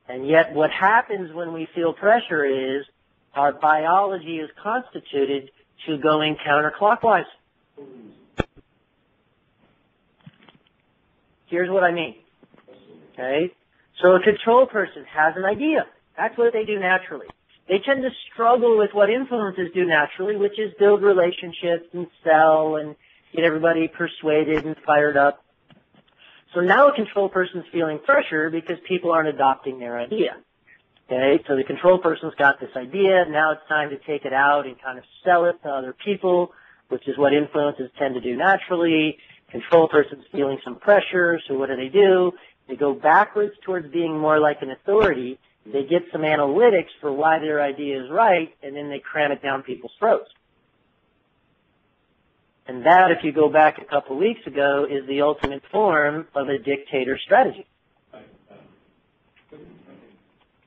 And yet what happens when we feel pressure is our biology is constituted to going counterclockwise. Here's what I mean. Okay? So a control person has an idea. That's what they do naturally. They tend to struggle with what influences do naturally, which is build relationships and sell and get everybody persuaded and fired up. So now a control person's feeling pressure because people aren't adopting their idea. Okay, so the control person's got this idea. Now it's time to take it out and kind of sell it to other people, which is what influences tend to do naturally. Control person's feeling some pressure, so what do? They go backwards towards being more like an authority. They get some analytics for why their idea is right, and then they cram it down people's throats. And that, if you go back a couple weeks ago, is the ultimate form of a dictator strategy.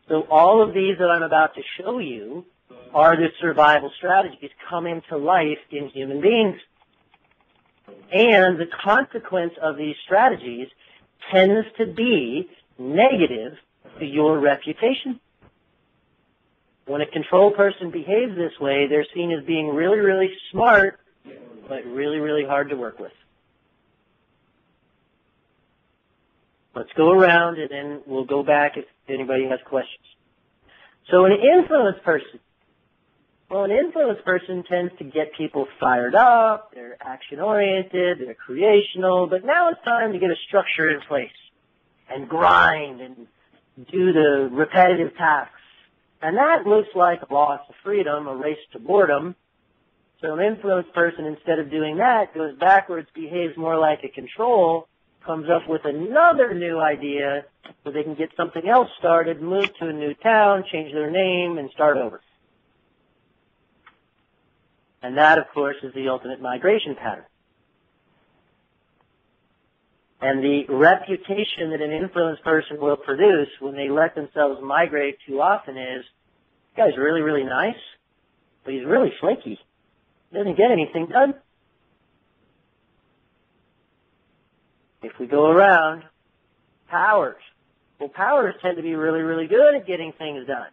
So all of these that I'm about to show you are the survival strategies coming to life in human beings. And the consequence of these strategies tends to be negative to your reputation. When a control person behaves this way, they're seen as being really, really smart, but really, really hard to work with. Let's go around and then we'll go back if anybody has questions. So an influence person. Well, an influence person tends to get people fired up, they're action-oriented, they're creational, but now it's time to get a structure in place and grind and do the repetitive tasks. And that looks like a loss of freedom, a race to boredom. So an influence person, instead of doing that, goes backwards, behaves more like a control, comes up with another new idea so they can get something else started, move to a new town, change their name, and start over. And that, of course, is the ultimate migration pattern. And the reputation that an influence person will produce when they let themselves migrate too often is, this guy's really, really nice, but he's really flaky. He doesn't get anything done. If we go around, powers. Well, powers tend to be really, really good at getting things done.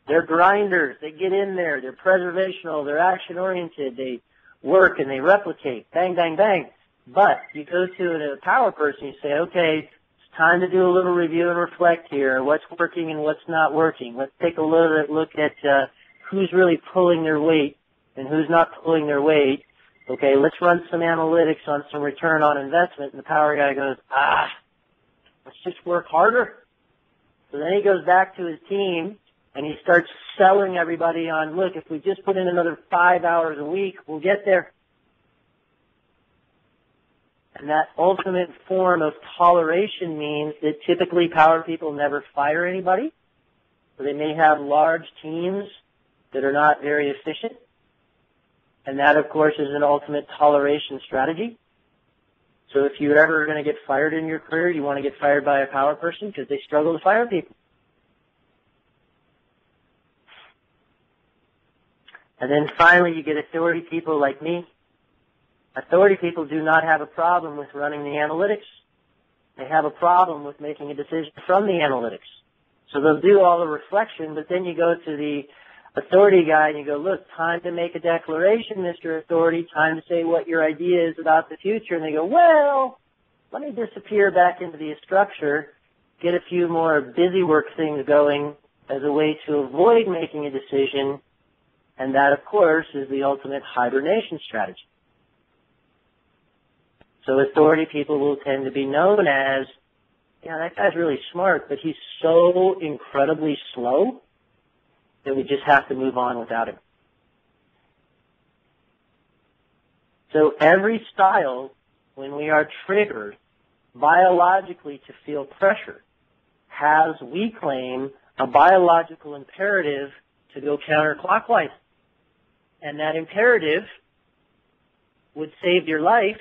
They're grinders. They get in there. They're preservational. They're action-oriented. They work and they replicate. Bang, bang, bang. But you go to a power person, you say, okay, it's time to do a little review and reflect here. What's working and what's not working? Let's take a look at who's really pulling their weight and who's not pulling their weight. Okay, let's run some analytics on some return on investment. And the power guy goes, let's just work harder. So then he goes back to his team and he starts selling everybody on, look, if we just put in another 5 hours a week, we'll get there. And that ultimate form of toleration means that typically power people never fire anybody. So they may have large teams that are not very efficient. And that, of course, is an ultimate toleration strategy. So if you're ever going to get fired in your career, you want to get fired by a power person because they struggle to fire people. And then finally, you get authority people like me. Authority people do not have a problem with running the analytics. They have a problem with making a decision from the analytics. So they'll do all the reflection, but then you go to the authority guy and you go, look, time to make a declaration, Mr. Authority, time to say what your idea is about the future. And they go, well, let me disappear back into the structure, get a few more busy work things going as a way to avoid making a decision. And that, of course, is the ultimate hibernation strategy. So authority people will tend to be known as, yeah, that guy's really smart, but he's so incredibly slow that we just have to move on without him. So every style, when we are triggered biologically to feel pressure, has, we claim, a biological imperative to go counterclockwise. And that imperative would save your life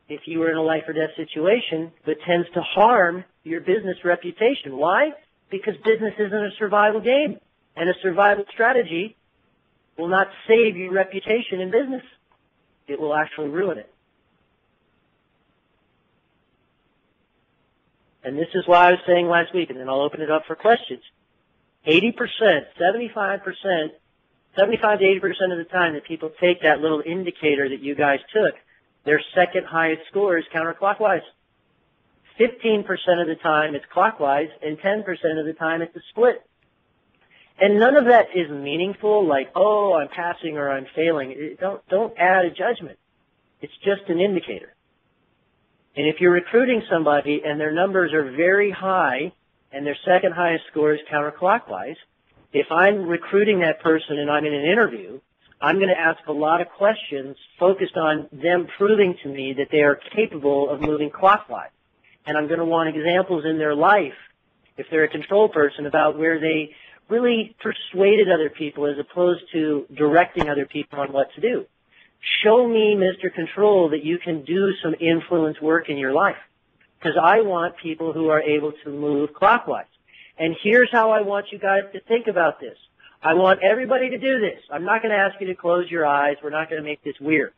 if you were in a life or death situation, but tends to harm your business reputation. Why? Because business isn't a survival game, and a survival strategy will not save your reputation in business. It will actually ruin it. And this is why I was saying last week, and then I'll open it up for questions. 80%, 75% to 80% of the time that people take that little indicator that you guys took, their second highest score is counterclockwise. 15% of the time it's clockwise, and 10% of the time it's a split. And none of that is meaningful, like, oh, I'm passing or I'm failing. Don't add a judgment. It's just an indicator. And if you're recruiting somebody and their numbers are very high and their second highest score is counterclockwise, if I'm recruiting that person and I'm in an interview, I'm going to ask a lot of questions focused on them proving to me that they are capable of moving clockwise. And I'm going to want examples in their life, if they're a control person, about where they really persuaded other people as opposed to directing other people on what to do. Show me, Mr. Control, that you can do some influence work in your life. because I want people who are able to move clockwise. And here's how I want you guys to think about this. I want everybody to do this. I'm not going to ask you to close your eyes. We're not going to make this weird.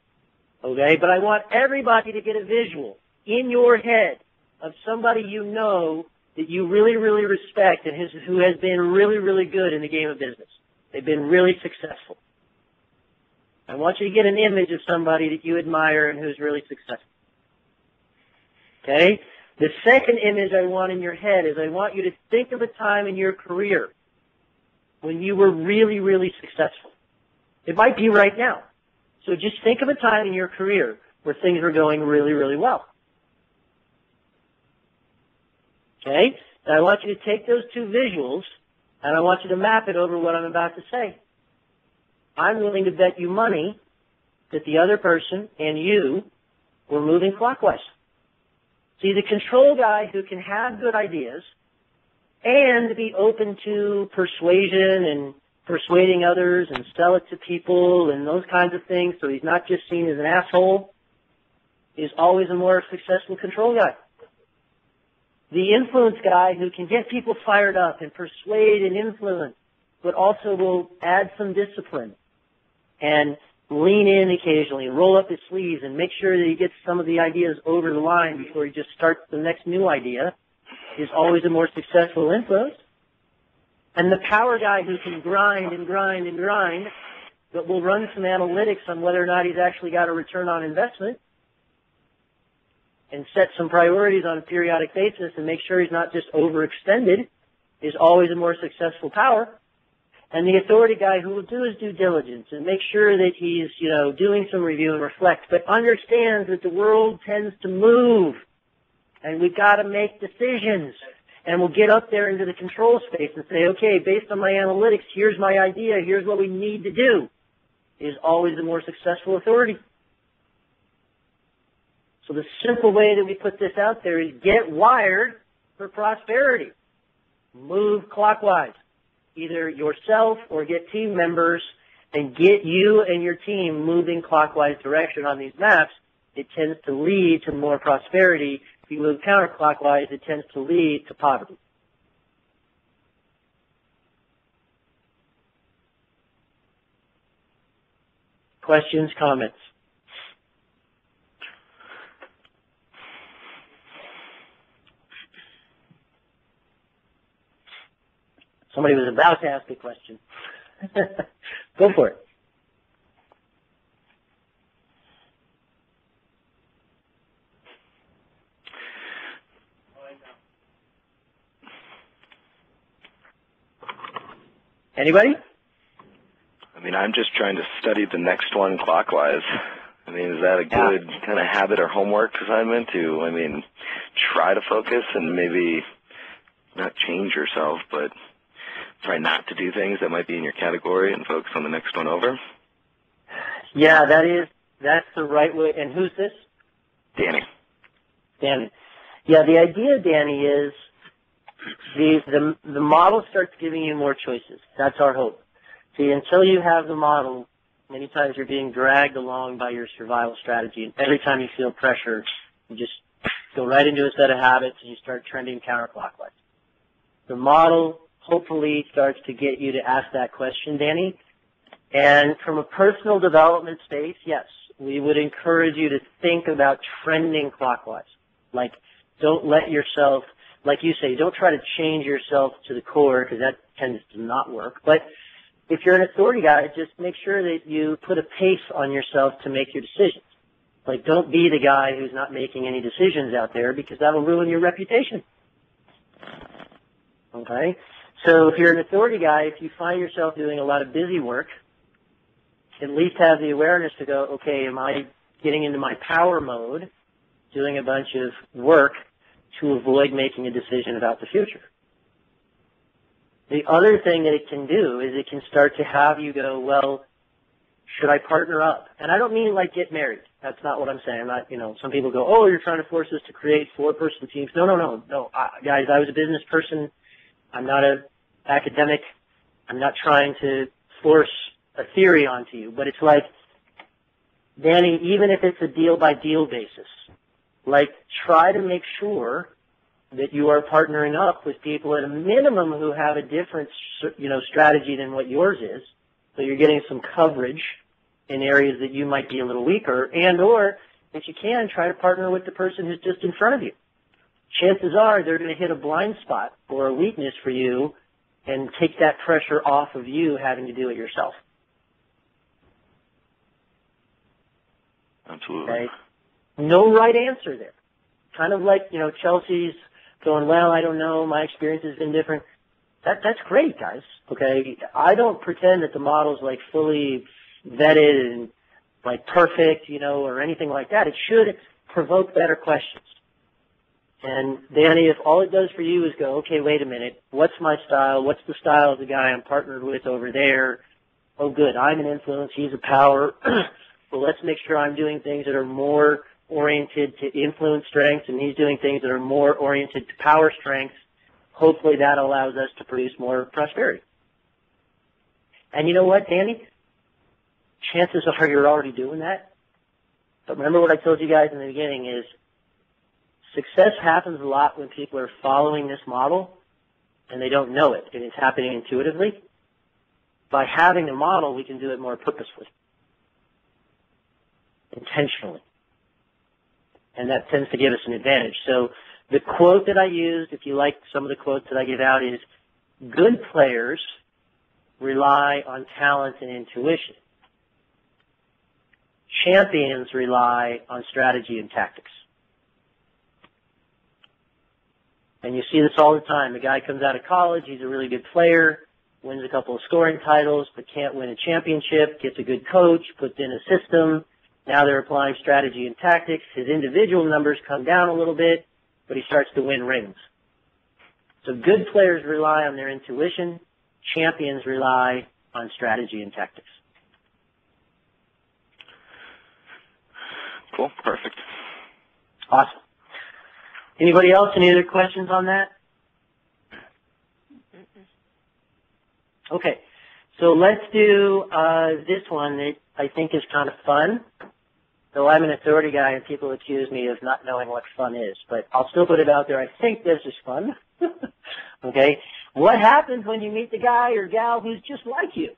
Okay? But I want everybody to get a visual in your head of somebody you know that you really, really respect and who has been really, really good in the game of business. They've been really successful. I want you to get an image of somebody that you admire and who's really successful. Okay? The second image I want in your head is I want you to think of a time in your career when you were really, really successful. It might be right now. So just think of a time in your career where things were going really, really well. Okay? And I want you to take those two visuals and I want you to map it over what I'm about to say. I'm willing to bet you money that the other person and you were moving clockwise. See, the control guy who can have good ideas and be open to persuasion and persuading others and sell it to people and those kinds of things so he's not just seen as an asshole is always a more successful control guy. The influence guy who can get people fired up and persuade and influence, but also will add some discipline and lean in occasionally and roll up his sleeves and make sure that he gets some of the ideas over the line before he just starts the next new idea is always a more successful influence. And the power guy who can grind and grind and grind, but will run some analytics on whether or not he's actually got a return on investment and set some priorities on a periodic basis and make sure he's not just overextended is always a more successful power. And the authority guy who will do his due diligence and make sure that he's, doing some review and reflect, but understands that the world tends to move and we've got to make decisions. And we'll get up there into the control space and say, okay, based on my analytics, here's my idea, here's what we need to do, is always the more successful authority. So the simple way that we put this out there is get wired for prosperity. Move clockwise. Either yourself or get team members and get you and your team moving clockwise direction on these maps. It tends to lead to more prosperity. If you move counterclockwise, it tends to lead to poverty. Questions, comments? Somebody was about to ask a question. Go for it. Anybody? I mean, I'm just trying to study the next one clockwise. I mean, is that a good kind of habit or homework assignment to, try to focus and maybe not change yourself, but try not to do things that might be in your category and focus on the next one over? Yeah, that's the right way. And who's this? Danny. Danny. Yeah, the idea, Danny, is the model starts giving you more choices. That's our hope. See, until you have the model, many times you're being dragged along by your survival strategy. And every time you feel pressure, you just go right into a set of habits and you start trending counterclockwise. The model hopefully starts to get you to ask that question, Danny. And from a personal development space, yes, we would encourage you to think about trending clockwise. Like, don't let yourself, like you say, don't try to change yourself to the core because that tends to not work. But if you're an authority guy, just make sure that you put a pace on yourself to make your decisions. Like, don't be the guy who's not making any decisions out there because that'll ruin your reputation. Okay? So if you're an authority guy, if you find yourself doing a lot of busy work, at least have the awareness to go, okay, am I getting into my power mode, doing a bunch of work to avoid making a decision about the future? The other thing that it can do is it can start to have you go, well, should I partner up? And I don't mean like get married. That's not what I'm saying. I'm not, some people go, oh, you're trying to force us to create 4-person teams. No. Guys, I was a business person. I'm not an academic. I'm not trying to force a theory onto you. But it's like, Danny, even if it's a deal-by-deal basis, like try to make sure that you are partnering up with people at a minimum who have a different, strategy than what yours is. So you're getting some coverage in areas that you might be a little weaker, and or if you can, try to partner with the person who's just in front of you. Chances are they're going to hit a blind spot or a weakness for you and take that pressure off of you having to do it yourself. Absolutely. Okay? No right answer there. Kind of like, Chelsea's going, well, I don't know, my experience has been different. That's great, guys. Okay? I don't pretend that the model's like fully vetted and like perfect, or anything like that. It should provoke better questions. And Danny, if all it does for you is go, okay, wait a minute, what's my style? What's the style of the guy I'm partnered with over there? Oh, good, I'm an influence, he's a power. Well, let's make sure I'm doing things that are more oriented to influence strengths, and he's doing things that are more oriented to power strengths. Hopefully that allows us to produce more prosperity. And you know what, Danny? Chances are you're already doing that. But remember what I told you guys in the beginning is success happens a lot when people are following this model and they don't know it, and it's happening intuitively. By having a model, we can do it more purposefully, intentionally. And that tends to give us an advantage. So the quote that I used, if you like some of the quotes that I give out, is good players rely on talent and intuition. Champions rely on strategy and tactics. And you see this all the time. The guy comes out of college, he's a really good player, wins a couple of scoring titles, but can't win a championship, gets a good coach, puts in a system. Now they're applying strategy and tactics. His individual numbers come down a little bit, but he starts to win rings. So good players rely on their intuition. Champions rely on strategy and tactics. Cool. Perfect. Awesome. Anybody else? Any other questions on that? Okay. So let's do this one that I think is kind of fun. So I'm an authority guy, and people accuse me of not knowing what fun is, but I'll still put it out there. I think this is fun. Okay? What happens when you meet the guy or gal who's just like you?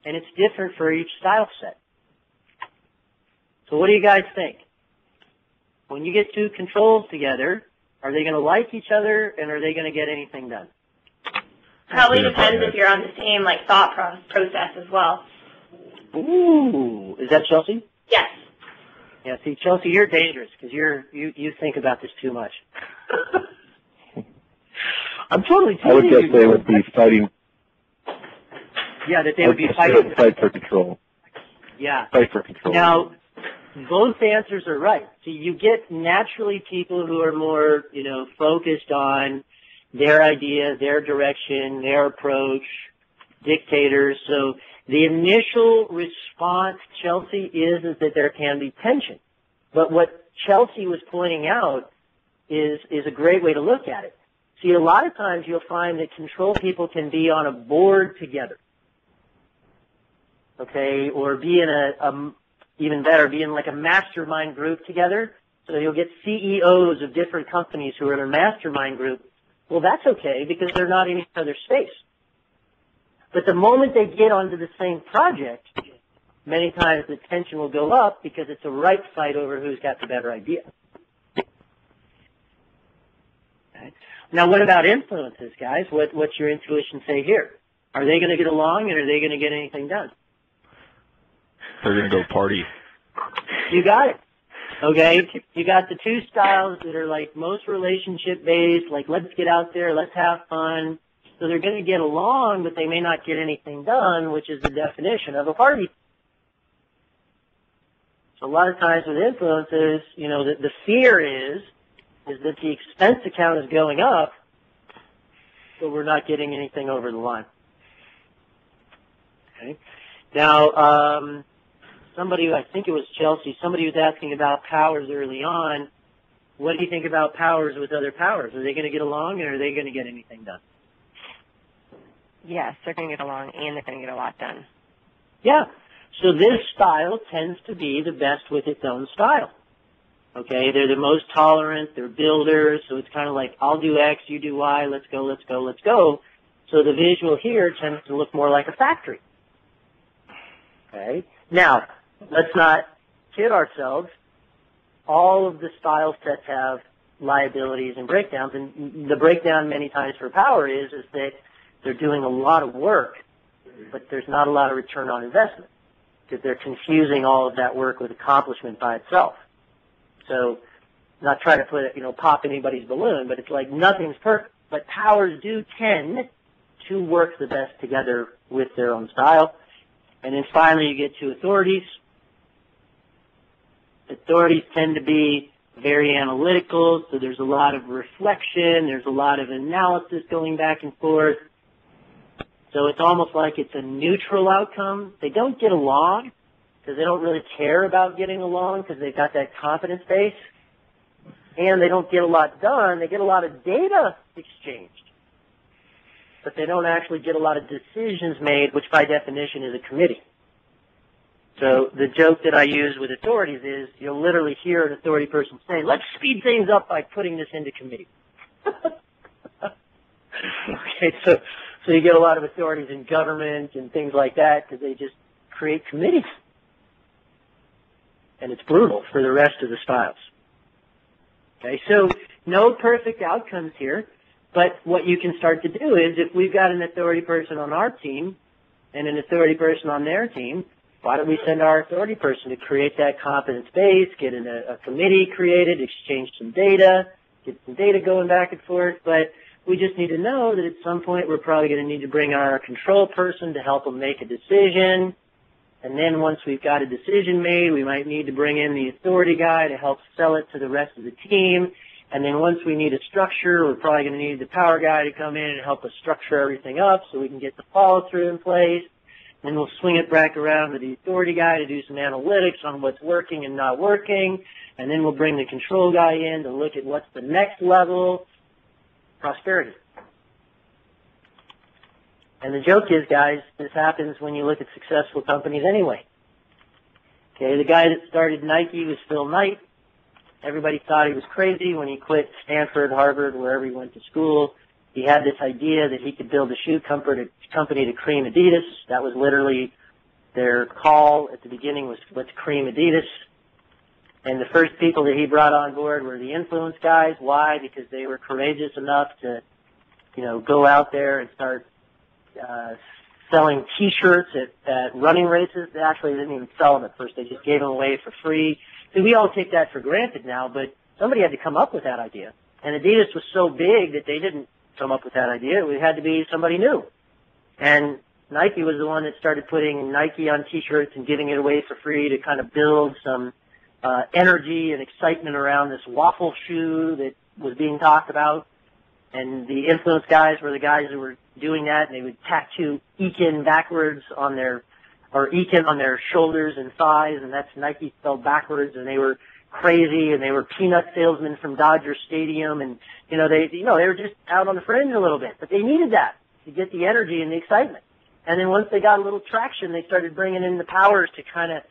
And it's different for each style set. So what do you guys think? When you get two controls together, are they going to like each other, and are they going to get anything done? Probably depends if you're on the same thought process as well. Ooh, is that Chelsea? Yes. Yeah, see, Chelsea, you're dangerous because you think about this too much. I'm totally teasing you. I would guess they would be fighting. Yeah, that they would be fighting. Fight for control. Yeah. Fight for control. Now, both answers are right. So you get naturally people who are more, focused on their idea, their direction, their approach, dictators. So the initial response, Chelsea, is that there can be tension. But what Chelsea was pointing out is a great way to look at it. See, a lot of times you'll find that control people can be on a board together, okay, or be in even better, be in like a mastermind group together. So you'll get CEOs of different companies who are in a mastermind group. Well, that's okay because they're not in each other's space. But the moment they get onto the same project, many times the tension will go up because it's a right fight over who's got the better idea. Okay. Now, what about influences, guys? What's your intuition say here? Are they going to get along, and are they going to get anything done? They're going to go party. You got it. Okay? You got the two styles that are like most relationship-based, like let's get out there, let's have fun. So they're going to get along, but they may not get anything done, which is the definition of a party. So a lot of times with influences, the fear is that the expense account is going up, but we're not getting anything over the line. Okay? Now, somebody, I think it was Chelsea, somebody was asking about powers early on. What do you think about powers with other powers? Are they going to get along, and are they going to get anything done? Yes, they're going to get along, and they're going to get a lot done. Yeah. So this style tends to be the best with its own style. Okay, they're the most tolerant, they're builders, so it's kind of like, I'll do X, you do Y, let's go, let's go, let's go. So the visual here tends to look more like a factory. Okay, now, let's not kid ourselves. All of the style sets have liabilities and breakdowns, and the breakdown many times for power is that they're doing a lot of work, but there's not a lot of return on investment because they're confusing all of that work with accomplishment by itself. So, not trying to put it, pop anybody's balloon, but it's like nothing's perfect. But powers do tend to work the best together with their own style. And then finally you get to authorities. Authorities tend to be very analytical, so there's a lot of reflection, there's a lot of analysis going back and forth. So it's almost like it's a neutral outcome. They don't get along because they don't really care about getting along because they've got that confidence base. And they don't get a lot done. They get a lot of data exchanged. But they don't actually get a lot of decisions made, which by definition is a committee. So the joke that I use with authorities is you'll literally hear an authority person say, let's speed things up by putting this into committee. Okay, so you get a lot of authorities in government and things like that because they just create committees. And it's brutal for the rest of the styles. Okay, so no perfect outcomes here, but what you can start to do is if we've got an authority person on our team and an authority person on their team, why don't we send our authority person to create that competence base, get a committee created, exchange some data, get some data going back and forth, but we just need to know that at some point we're probably going to need to bring our control person to help them make a decision. And then once we've got a decision made, we might need to bring in the authority guy to help sell it to the rest of the team. And then once we need a structure, we're probably going to need the power guy to come in and help us structure everything up so we can get the follow-through in place. Then we'll swing it back around to the authority guy to do some analytics on what's working and not working. And then we'll bring the control guy in to look at what's the next level. Prosperity. And the joke is, guys, this happens when you look at successful companies anyway. Okay, the guy that started Nike was Phil Knight. Everybody thought he was crazy when he quit Stanford, Harvard, wherever he went to school. He had this idea that he could build a shoe company to cream Adidas. That was literally their call at the beginning was, let's cream Adidas. And the first people that he brought on board were the influence guys. Why? Because they were courageous enough to, go out there and start selling T-shirts at running races. They actually didn't even sell them at first. They just gave them away for free. So we all take that for granted now, but somebody had to come up with that idea. And Adidas was so big that they didn't come up with that idea. It had to be somebody new. And Nike was the one that started putting Nike on T-shirts and giving it away for free to kind of build some energy and excitement around this waffle shoe that was being talked about. And the influence guys were the guys who were doing that, and they would tattoo Ekin backwards on their, or Ekin on their shoulders and thighs, and that's Nike spelled backwards, and they were crazy, and they were peanut salesmen from Dodger Stadium, and, they were just out on the fringe a little bit, but they needed that to get the energy and the excitement. And then once they got a little traction, they started bringing in the powers to kind of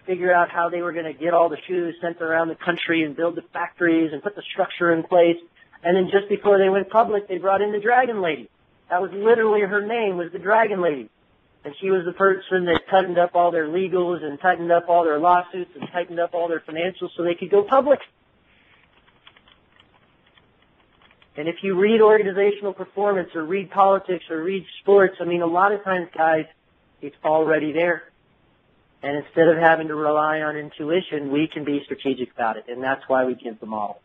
figure out how they were going to get all the shoes sent around the country and build the factories and put the structure in place. And then just before they went public, they brought in the Dragon Lady. That was literally her name, was the Dragon Lady. And she was the person that tightened up all their legals and tightened up all their lawsuits and tightened up all their financials so they could go public. And if you read organizational performance or read politics or read sports, a lot of times, guys, it's already there. And instead of having to rely on intuition, we can be strategic about it. And that's why we give the model.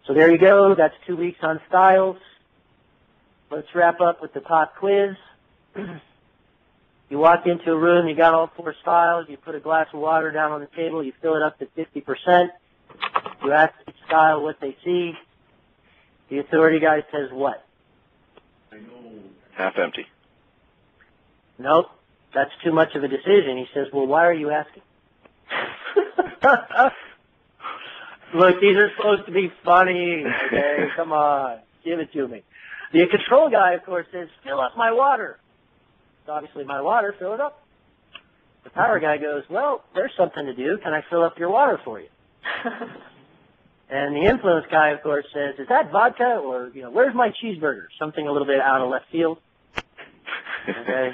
So there you go. That's 2 weeks on styles. Let's wrap up with the pop quiz. You walk into a room, you got all 4 styles, you put a glass of water down on the table, you fill it up to 50%. You ask each style what they see. The authority guy says what? Half empty. Nope. That's too much of a decision. He says, well, why are you asking? Look, these are supposed to be funny, okay? Come on. Give it to me. The control guy, of course, says, fill up my water. It's obviously my water. Fill it up. The power guy goes, well, there's something to do. Can I fill up your water for you? And the influence guy, of course, says, is that vodka? Or, where's my cheeseburger? Something a little bit out of left field. Okay.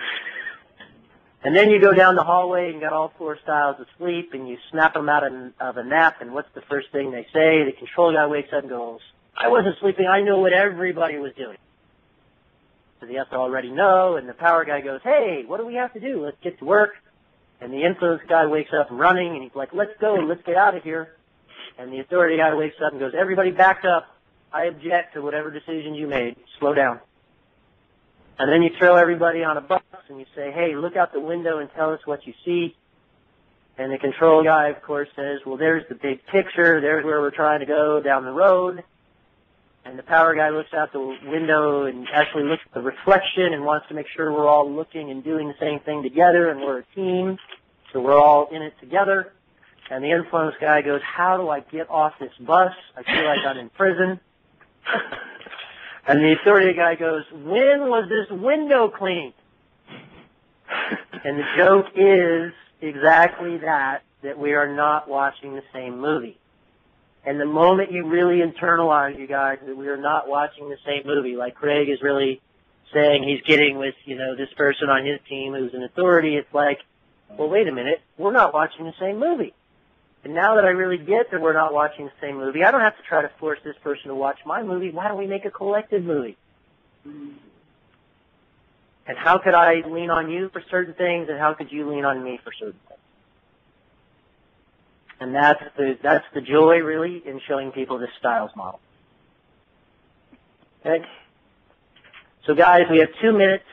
And then you go down the hallway and got all 4 styles asleep, and you snap them out of a nap, and what's the first thing they say? The control guy wakes up and goes, I wasn't sleeping. I knew what everybody was doing. So he has to already know, and the power guy goes, hey, what do we have to do? Let's get to work. And the influence guy wakes up running, and he's like, let's go. Let's get out of here. And the authority guy wakes up and goes, everybody back up. I object to whatever decision you made. Slow down. And then you throw everybody on a bus and you say, hey, look out the window and tell us what you see. And the control guy, of course, says, well, there's the big picture. There's where we're trying to go down the road. And the power guy looks out the window and actually looks at the reflection and wants to make sure we're all looking and doing the same thing together and we're a team. So we're all in it together. And the influence guy goes, how do I get off this bus? I feel like I'm in prison. And the authority guy goes, when was this window cleaned? And the joke is exactly that we are not watching the same movie. And the moment you really internalize, you guys, that we are not watching the same movie, like Craig is really saying he's getting with, this person on his team who's an authority, it's like, well, wait a minute, we're not watching the same movie. And now that I really get that we're not watching the same movie, I don't have to try to force this person to watch my movie. Why don't we make a collective movie? And how could I lean on you for certain things, and how could you lean on me for certain things? And that's the joy, really, in showing people this styles model. Okay? So, guys, we have 2 minutes.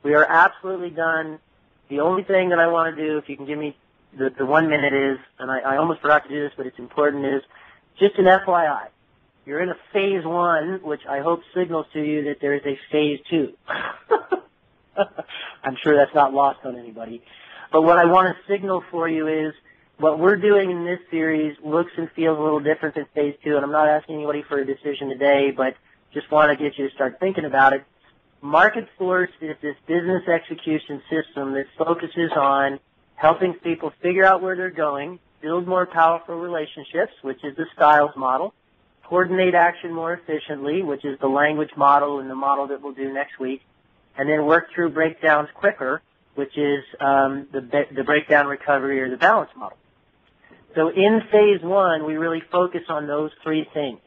We are absolutely done. The only thing that I want to do, if you can give me the 1 minute is, and I almost forgot to do this, but it's important, is just an FYI. You're in a phase 1, which I hope signals to you that there is a phase 2. I'm sure that's not lost on anybody. But what I want to signal for you is what we're doing in this series looks and feels a little different than phase 2, and I'm not asking anybody for a decision today, but just want to get you to start thinking about it. Market Force is this business execution system that focuses on helping people figure out where they're going, build more powerful relationships, which is the styles model, coordinate action more efficiently, which is the language model and the model that we'll do next week, and then work through breakdowns quicker, which is the breakdown recovery or the balance model. So in phase 1, we really focus on those 3 things.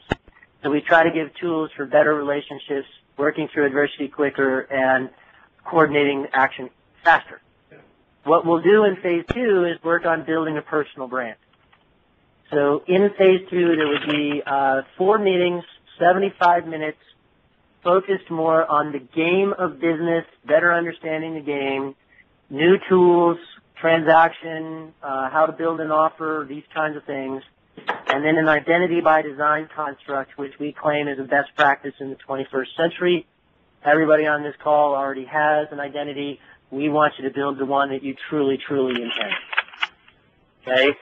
So we try to give tools for better relationships, working through adversity quicker, and coordinating action faster. What we'll do in phase 2 is work on building a personal brand. So in phase 2, there would be 4 meetings, 75 minutes, focused more on the game of business, better understanding the game, new tools, transaction, how to build an offer, these kinds of things. And then an identity by design construct, which we claim is a best practice in the 21st century. Everybody on this call already has an identity. We want you to build the one that you truly, truly intend. Okay?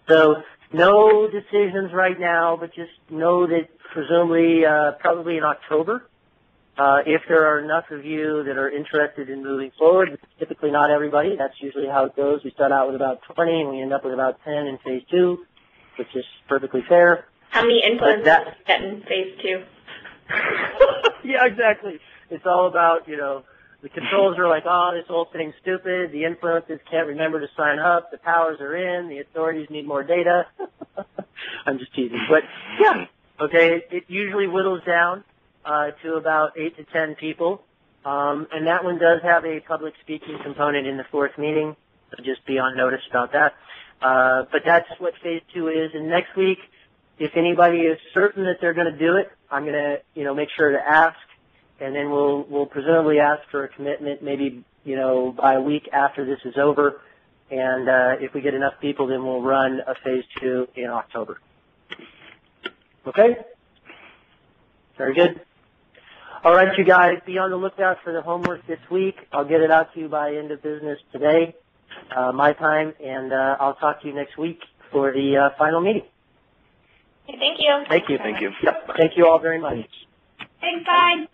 So no decisions right now, but just know that presumably, probably in October, if there are enough of you that are interested in moving forward, typically not everybody, that's usually how it goes. We start out with about 20 and we end up with about 10 in phase 2, which is perfectly fair. How many influencers get in phase 2? Yeah, exactly. It's all about, the controls are like, oh, this whole thing's stupid. The influencers can't remember to sign up. The powers are in. The authorities need more data. I'm just teasing. But, yeah, okay, it usually whittles down to about 8 to 10 people. And that one does have a public speaking component in the 4th meeting. So just be on notice about that. But that's what phase 2 is. And next week, if anybody is certain that they're going to do it, I'm going to, make sure to ask. And then we'll presumably ask for a commitment maybe, by a week after this is over. And if we get enough people, then we'll run a phase 2 in October. Okay? Very good. All right, you guys, be on the lookout for the homework this week. I'll get it out to you by end of business today, my time, and I'll talk to you next week for the final meeting. Okay, thank you. Thank you. Thank you. Yep. Thank you all very much. Thanks, bye.